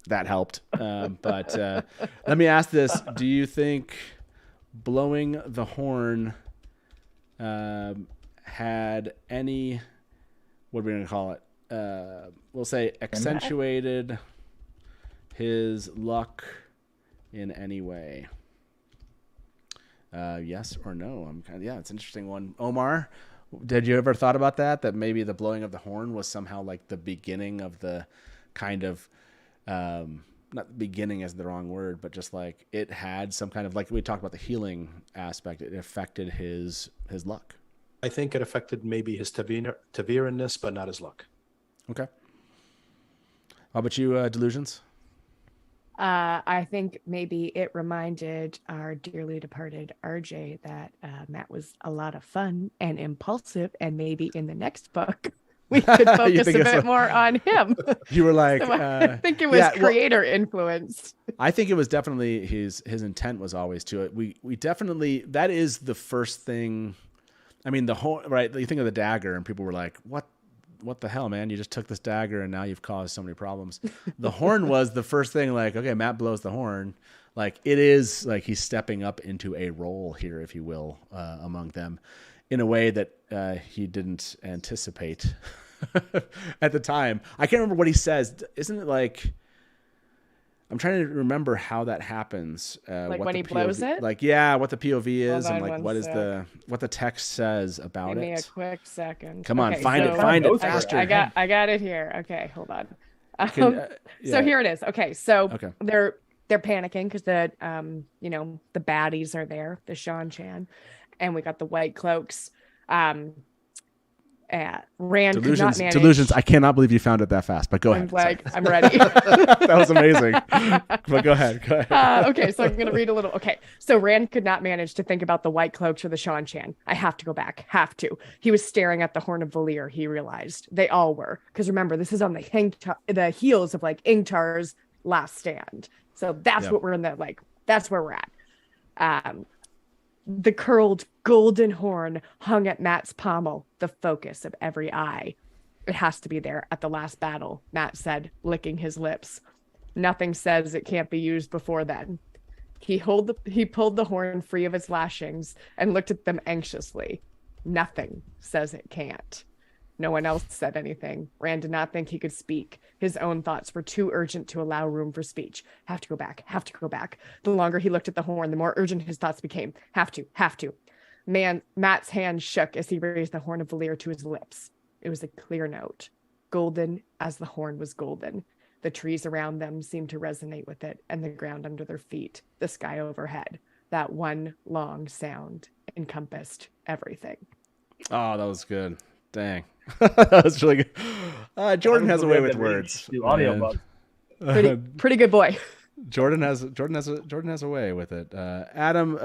that helped. But let me ask this. Do you think blowing the horn had any, what are we going to call it? We'll say accentuated his luck in any way? Yes or no? It's an interesting one. Omar, did you ever thought about that maybe the blowing of the horn was somehow like the beginning of the kind of, not beginning is the wrong word, but just like it had some kind of, like we talked about the healing aspect, it affected his luck? I think it affected maybe his Taviranness, but not his luck. Okay. How about you, Delusions? I think maybe it reminded our dearly departed RJ that Matt was a lot of fun and impulsive, and maybe in the next book we could focus a bit more on him. You were like, So I think it was creator influence. I think it was definitely his intent was always to it. We definitely, that is the first thing. I mean, the whole, right. You think of the dagger and people were like, what the hell, man? You just took this dagger and now you've caused so many problems. The horn was the first thing, like, okay, Matt blows the horn. Like, it is like he's stepping up into a role here, if you will, among them in a way that he didn't anticipate at the time. I can't remember what he says. Isn't it like, I'm trying to remember how that happens. Like what when the he blows it? Like, yeah, what the POV is Hold and on like one what the text says about Give me a it. quick second. Come on, Okay, find so- it faster. I got it here. Okay, hold on. Yeah. So here it is. Okay, so Okay. they're panicking because the the baddies are there, the Shan Chan, and we got the white cloaks. Rand could not manage. Delusions. I cannot believe you found it that fast. But go ahead. I'm ready. That was amazing. But go ahead. Okay, so I'm gonna read a little. Okay, so Rand could not manage to think about the white cloaks or the Shan Chan. I have to go back. Have to. He was staring at the Horn of Valir. He realized they all were, because remember, this is on the heels of like Ingtar's last stand. So that's what we're in the that's where we're at. The curled golden horn hung at Mat's pommel, the focus of every eye. It has to be there at the last battle, Mat said, licking his lips. Nothing says it can't be used before then. He pulled the horn free of its lashings and looked at them anxiously. Nothing says it can't. No one else said anything. Rand did not think he could speak. His own thoughts were too urgent to allow room for speech. Have to go back. Have to go back. The longer he looked at the horn, the more urgent his thoughts became. Have to. Have to. Mat's hand shook as he raised the Horn of Valir to his lips. It was a clear note, golden as the horn was golden. The trees around them seemed to resonate with it, and the ground under their feet, the sky overhead. That one long sound encompassed everything. Oh, that was good. Dang. That was really good. Jordan has a way with words. The audiobook. Pretty good boy. Jordan has a way with it. Adam,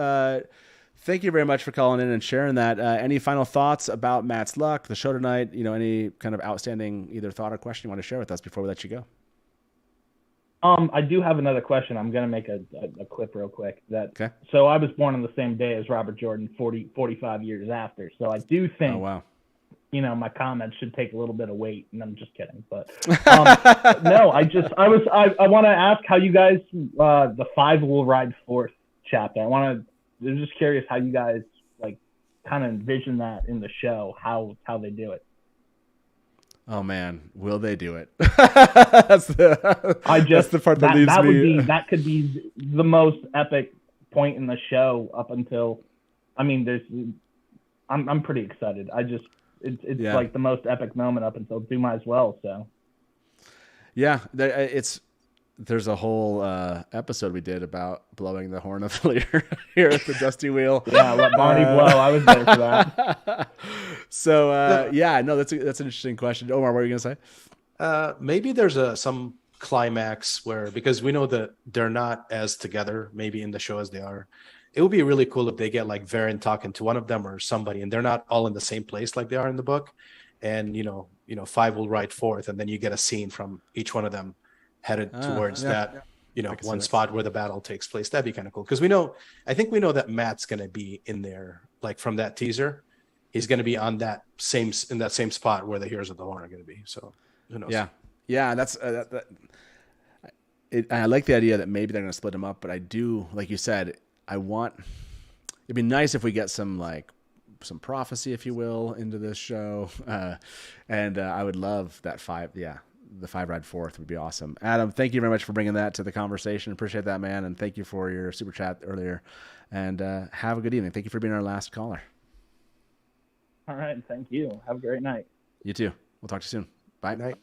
thank you very much for calling in and sharing that. Any final thoughts about Mat's luck, the show tonight? Any kind of outstanding either thought or question you want to share with us before we let you go? I do have another question. I'm going to make a clip real quick. Okay. So I was born on the same day as Robert Jordan, 45 years after. So I do think, oh, wow. My comments should take a little bit of weight, and I'm just kidding. But no, I want to ask how you guys, the 5 will ride forth chapter. I'm just curious how you guys kind of envision that in the show, how they do it. Oh man, will they do it? That's the part that leaves me. That could be the most epic point in the show up until. I mean, I'm pretty excited. It's like the most epic moment up until Do Might As Well. So. Yeah, there's a whole episode we did about blowing the Horn of Valir here at the Dusty Wheel. Yeah, let Barney blow. I was there for that. So that's an interesting question. Omar, what were you gonna say? Maybe there's some climax where, because we know that they're not as together maybe in the show as they are. It would be really cool if they get like Varen talking to one of them or somebody, and they're not all in the same place like they are in the book. And 5 will ride forth, and then you get a scene from each one of them headed towards that one spot where the battle takes place. That'd be kind of cool, because I think we know that Matt's going to be in there, like from that teaser. He's going to be on in that same spot where the Heroes of the Horn are going to be. So who knows? Yeah, that's I like the idea that maybe they're going to split them up, but I do, like you said, it'd be nice if we get some prophecy, if you will, into this show. And I would love that 5. Yeah. The 5 ride forth would be awesome. Adam, thank you very much for bringing that to the conversation. Appreciate that, man. And thank you for your super chat earlier, and have a good evening. Thank you for being our last caller. All right. Thank you. Have a great night. You too. We'll talk to you soon. Bye. Night.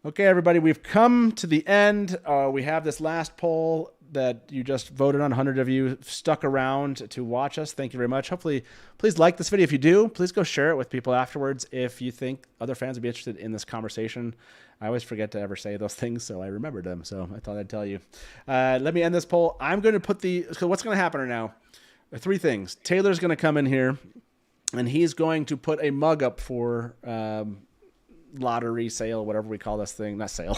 Okay, everybody, we've come to the end. We have this last poll that you just voted on. 100 of you stuck around to watch us. Thank you very much. Hopefully, please like this video. If you do, please go share it with people afterwards if you think other fans would be interested in this conversation. I always forget to ever say those things, so I remembered them, so I thought I'd tell you. Let me end this poll. I'm going to put so what's going to happen right now? 3 things. Taylor's going to come in here, and he's going to put a mug up for lottery sale, whatever we call this thing. Not sale.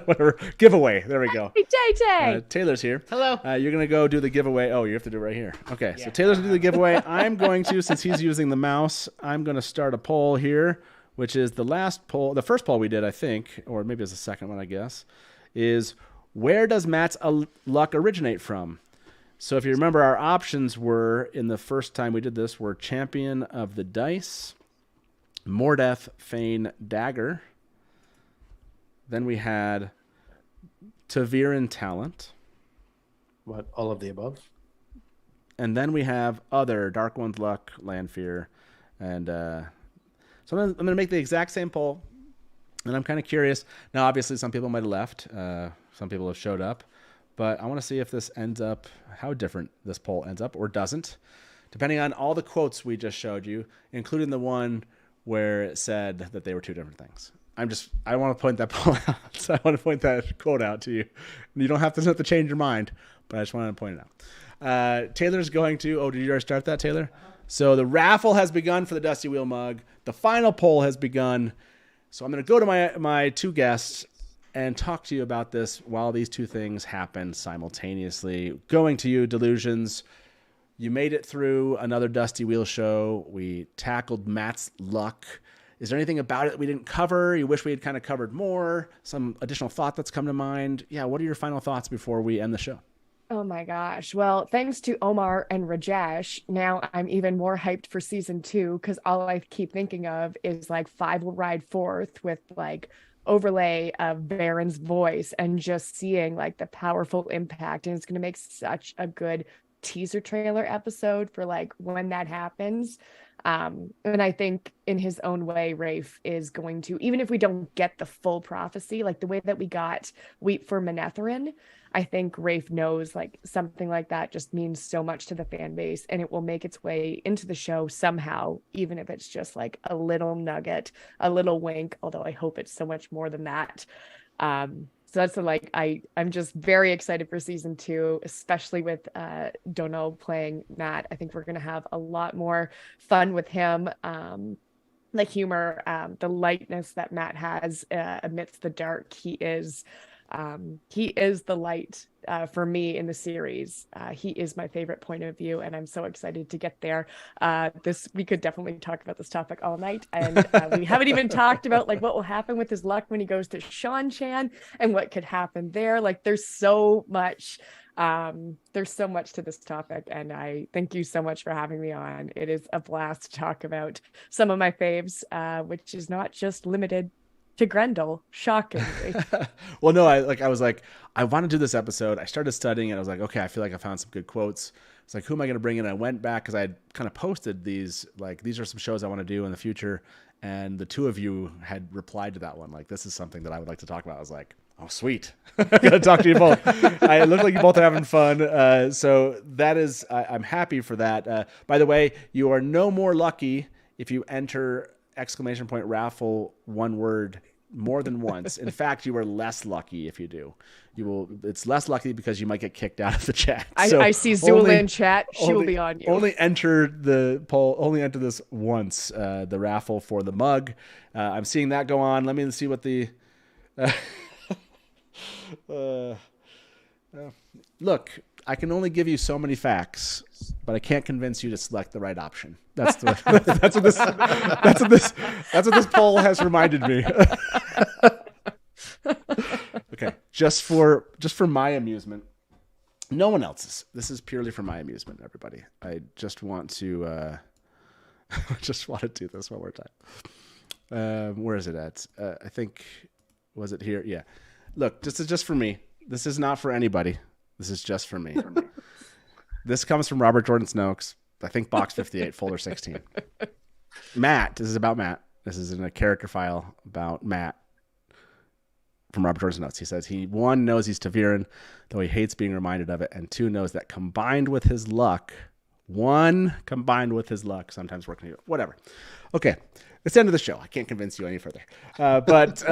Whatever. Giveaway. There we go. Hey, Taylor's here. Hello. You're going to go do the giveaway. Oh, you have to do it right here. Okay, so Taylor's going to do the giveaway. I'm going to, since he's using the mouse, I'm going to start a poll here, which is the last poll. The first poll we did, I think, or maybe it's the second one, I guess, is where does Matt's luck originate from? So if you remember, our options were, in the first time we did this, were Champion of the Dice, Mordeth, Fane, Dagger. Then we had Taviran talent. What, all of the above? And then we have other Dark One's luck, land fear, and so I'm gonna make the exact same poll, and I'm kind of curious. Now, obviously, some people might have left, some people have showed up, but I want to see if this ends up, how different this poll ends up or doesn't, depending on all the quotes we just showed you, including the one where it said that they were two different things. I want to point that poll out. So I want to point that quote out to you. You don't have to change your mind, but I just wanted to point it out. Taylor's going to, did you already start that, Taylor? So the raffle has begun for the Dusty Wheel mug. The final poll has begun. So I'm going to go to my two guests and talk to you about this while these two things happen simultaneously. Going to you, Delusions. You made it through another Dusty Wheel show. We tackled Matt's luck. Is there anything about it that we didn't cover? You wish we had kind of covered more? Some additional thought that's come to mind? Yeah, what are your final thoughts before we end the show? Oh my gosh. Well, thanks to Omar and Rajesh, now I'm even more hyped for season 2 because all I keep thinking of is like 5 will ride forth with like overlay of Baron's voice and just seeing like the powerful impact. And it's going to make such a good teaser trailer episode for like when that happens. And I think in his own way, Rafe is going to, even if we don't get the full prophecy, like the way that we got Wheat for Manetherin, I think Rafe knows like something like that just means so much to the fan base and it will make its way into the show somehow, even if it's just like a little nugget, a little wink, although I hope it's so much more than that. So that's like, I'm just very excited for season 2, especially with Donald playing Matt. I think we're going to have a lot more fun with him. The humor, the lightness that Matt has amidst the dark. He is the light for me in the series. He is my favorite point of view, and I'm so excited to get there. We could definitely talk about this topic all night, and we haven't even talked about like what will happen with his luck when he goes to Shan Chan and what could happen there. Like there's so much to this topic, and I thank you so much for having me on. It is a blast to talk about some of my faves, which is not just limited to Grendel, shockingly. Well, no, I was like, I want to do this episode. I started studying it. I was like, okay, I feel like I found some good quotes. It's like, who am I going to bring in? I went back because I had kind of posted these, like, these are some shows I want to do in the future. And the two of you had replied to that one. Like, this is something that I would like to talk about. I was like, oh, sweet. I got to talk to you both. It looked like you both are having fun. So that is, I'm happy for that. By the way, you are no more lucky if you enter ! Raffle, one word, more than once. In fact, you are less lucky if you do. It's less lucky because you might get kicked out of the chat. I see Zula in chat. She will be on you. Only enter the poll. Only enter this once. The raffle for the mug. I'm seeing that go on. Let me see what the. Look, I can only give you so many facts, but I can't convince you to select the right option. That's what this poll has reminded me. Okay, just for my amusement. No one else's. This is purely for my amusement, everybody. I just want to do this one more time. Where is it at? I think, was it here? Yeah. Look, this is just for me. This is not for anybody. This is just for me. This comes from Robert Jordan Snokes. I think box 58, folder 16. Matt. This is about Matt. This is in a character file about Matt from Robert Jordan Snokes. He says he, 1, knows he's Taviran, though he hates being reminded of it, and 2, knows that combined with his luck, sometimes working, whatever. Okay. It's the end of the show. I can't convince you any further. But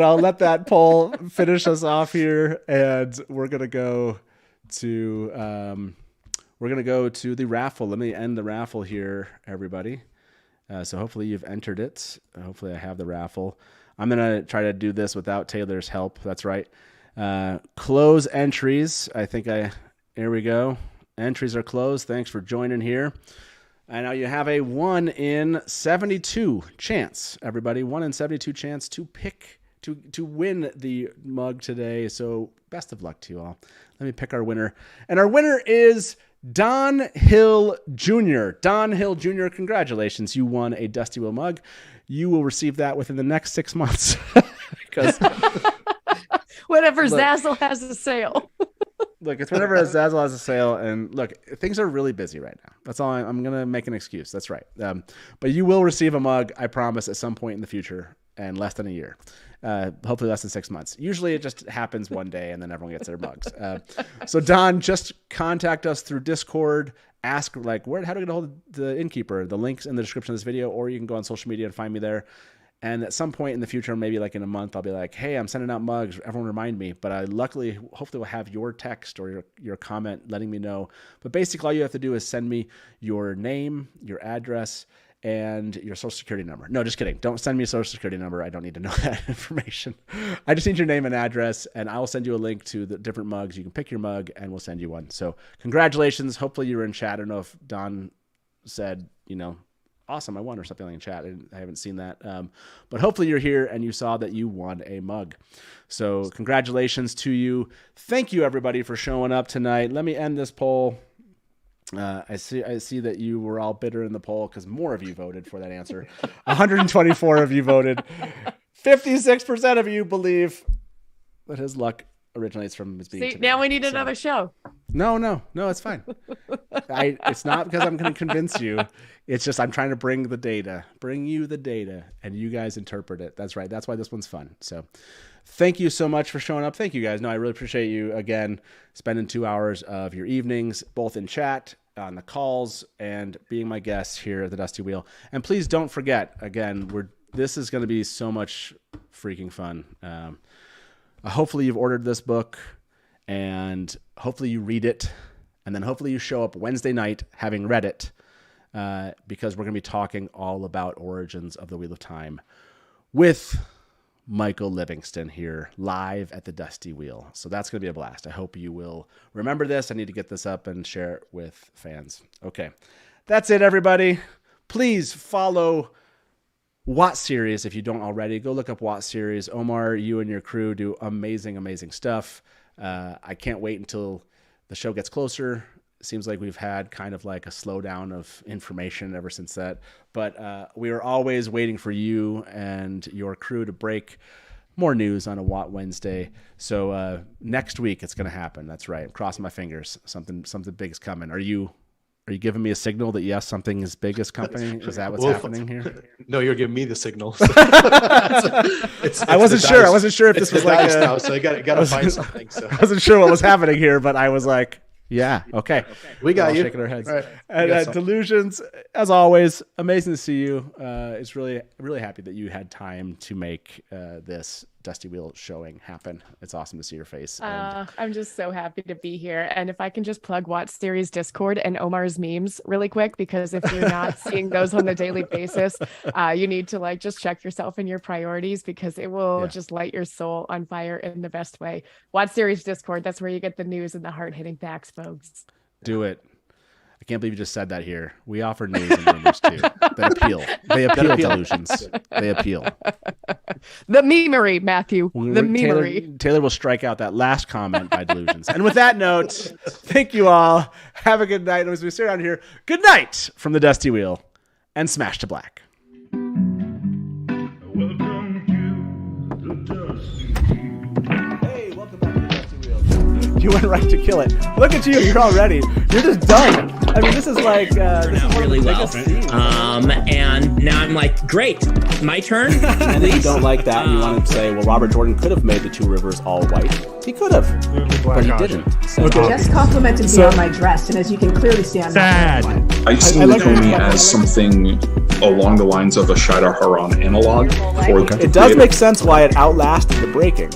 I'll let that poll finish us off here, and we're gonna go to the raffle. Let me end the raffle here, everybody. So hopefully you've entered it. Hopefully I have the raffle. I'm gonna try to do this without Taylor's help. That's right. Close entries. Here we go. Entries are closed. Thanks for joining here. And now you have a 1 in 72 chance, everybody. 1 in 72 chance to win the mug today. So best of luck to you all. Let me pick our winner. And our winner is Don Hill Jr. Don Hill Jr., congratulations. You won a Dusty Wheel mug. You will receive that within the next 6 months. Because Whenever Look. Zazzle has a sale. Look, it's whenever Zazzle has a sale, and look, things are really busy right now. That's all. I'm going to make an excuse. That's right. But you will receive a mug, I promise, at some point in the future, and less than a year. Hopefully less than 6 months. Usually it just happens one day, and then everyone gets their mugs. So Don, just contact us through Discord. Ask how do I get a hold of the Innkeeper? The link's in the description of this video, or you can go on social media and find me there. And at some point in the future, maybe like in a month, I'll be like, hey, I'm sending out mugs. Everyone remind me. But I hopefully will have your text or your comment letting me know. But basically all you have to do is send me your name, your address, and your social security number. No, just kidding. Don't send me a social security number. I don't need to know that information. I just need your name and address, and I will send you a link to the different mugs. You can pick your mug, and we'll send you one. So congratulations. Hopefully you were in chat. I don't know if Don said, awesome, I won or something like in chat. I haven't seen that. But hopefully you're here and you saw that you won a mug. So congratulations to you. Thank you, everybody, for showing up tonight. Let me end this poll. I see that you were all bitter in the poll because more of you voted for that answer. 124 of you voted. 56% of you believe that his luck originates from his being See, tonight. now we need another show. No, it's fine. It's not because I'm going to convince you. It's just I'm trying to bring you the data, and you guys interpret it. That's right. That's why this one's fun. So thank you so much for showing up. Thank you, guys. No, I really appreciate you, again, spending 2 hours of your evenings, both in chat, on the calls, and being my guests here at the Dusty Wheel. And please don't forget, again, this is going to be so much freaking fun. Hopefully you've ordered this book, and hopefully you read it, and then hopefully you show up Wednesday night having read it, because we're going to be talking all about Origins of the Wheel of Time with Michael Livingston here live at the Dusty Wheel. So that's going to be a blast. I hope you will remember this. I need to get this up and share it with fans. Okay, that's it, everybody. Please follow Watt Series if you don't already. Go look up Watt Series. Omar, you and your crew do amazing, amazing stuff. I can't wait until the show gets closer. Seems like we've had kind of like a slowdown of information ever since that. But we are always waiting for you and your crew to break more news on a Watt Wednesday. So next week it's going to happen. That's right. I'm crossing my fingers. Something big is coming. Are you giving me a signal that yes, something is big is coming? Is that what's happening here? No, you're giving me the signal. I wasn't sure. I wasn't sure if this was like now, so I got to find something. So I wasn't sure what was happening here, but I was like, yeah, okay. We got you. Shaking our heads. Right. And Delusions, as always, amazing to see you. It's really happy that you had time to make this Dusty Wheel showing happen. It's awesome to see your face. I'm just so happy to be here. And if I can just plug Watt Series Discord and Omar's memes really quick, because if you're not seeing those on a daily basis, you need to just check yourself and your priorities, because it will just light your soul on fire in the best way. Watt Series Discord, that's where you get the news and the hard-hitting facts, folks. Do it. I can't believe you just said that here. We offer news and rumors too that appeal. They appeal, Delusions. They appeal. The memery, Matthew. The memery. Taylor will strike out that last comment by Delusions. And with that note, thank you all. Have a good night. As we sit around here, good night from the Dusty Wheel, and smash to black. Welcome to the Dusty Wheel. Hey, welcome back to the Dusty Wheel. You went right to kill it. Look at you. You're all ready. You're just done. I mean, this is like this is one really of the well. biggest scenes. And now I'm like, great, my turn. And if you don't like that, and you want to say, well, Robert Jordan could have made the two rivers all white. He could have, but he didn't. So, Just complimented me on my dress, and as you can clearly see, I'm sad. not I see Lukomi as something along the lines of a Shada Haran analog. It does make sense why it outlasted the breaking.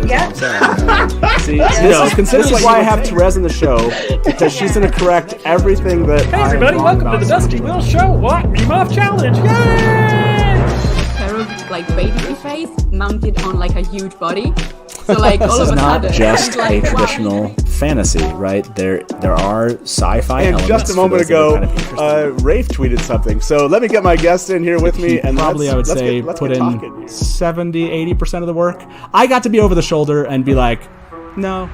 Yeah. See, this is why I have Therese in the show, because she's going to correct everything that. Hey everybody, welcome to the Dusty Wheel Show. What? Meme Off Challenge. Yay! Like baby face mounted on like a huge body. So like all of a sudden, This is not just like, a traditional fantasy, right? There are sci-fi elements. And just a moment ago, Rafe tweeted something. So let me get my guests in here with me, and probably I would say put in 70-80% of the work. I got to be over the shoulder and be like, no.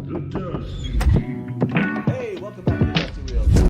The Dusty Wheel.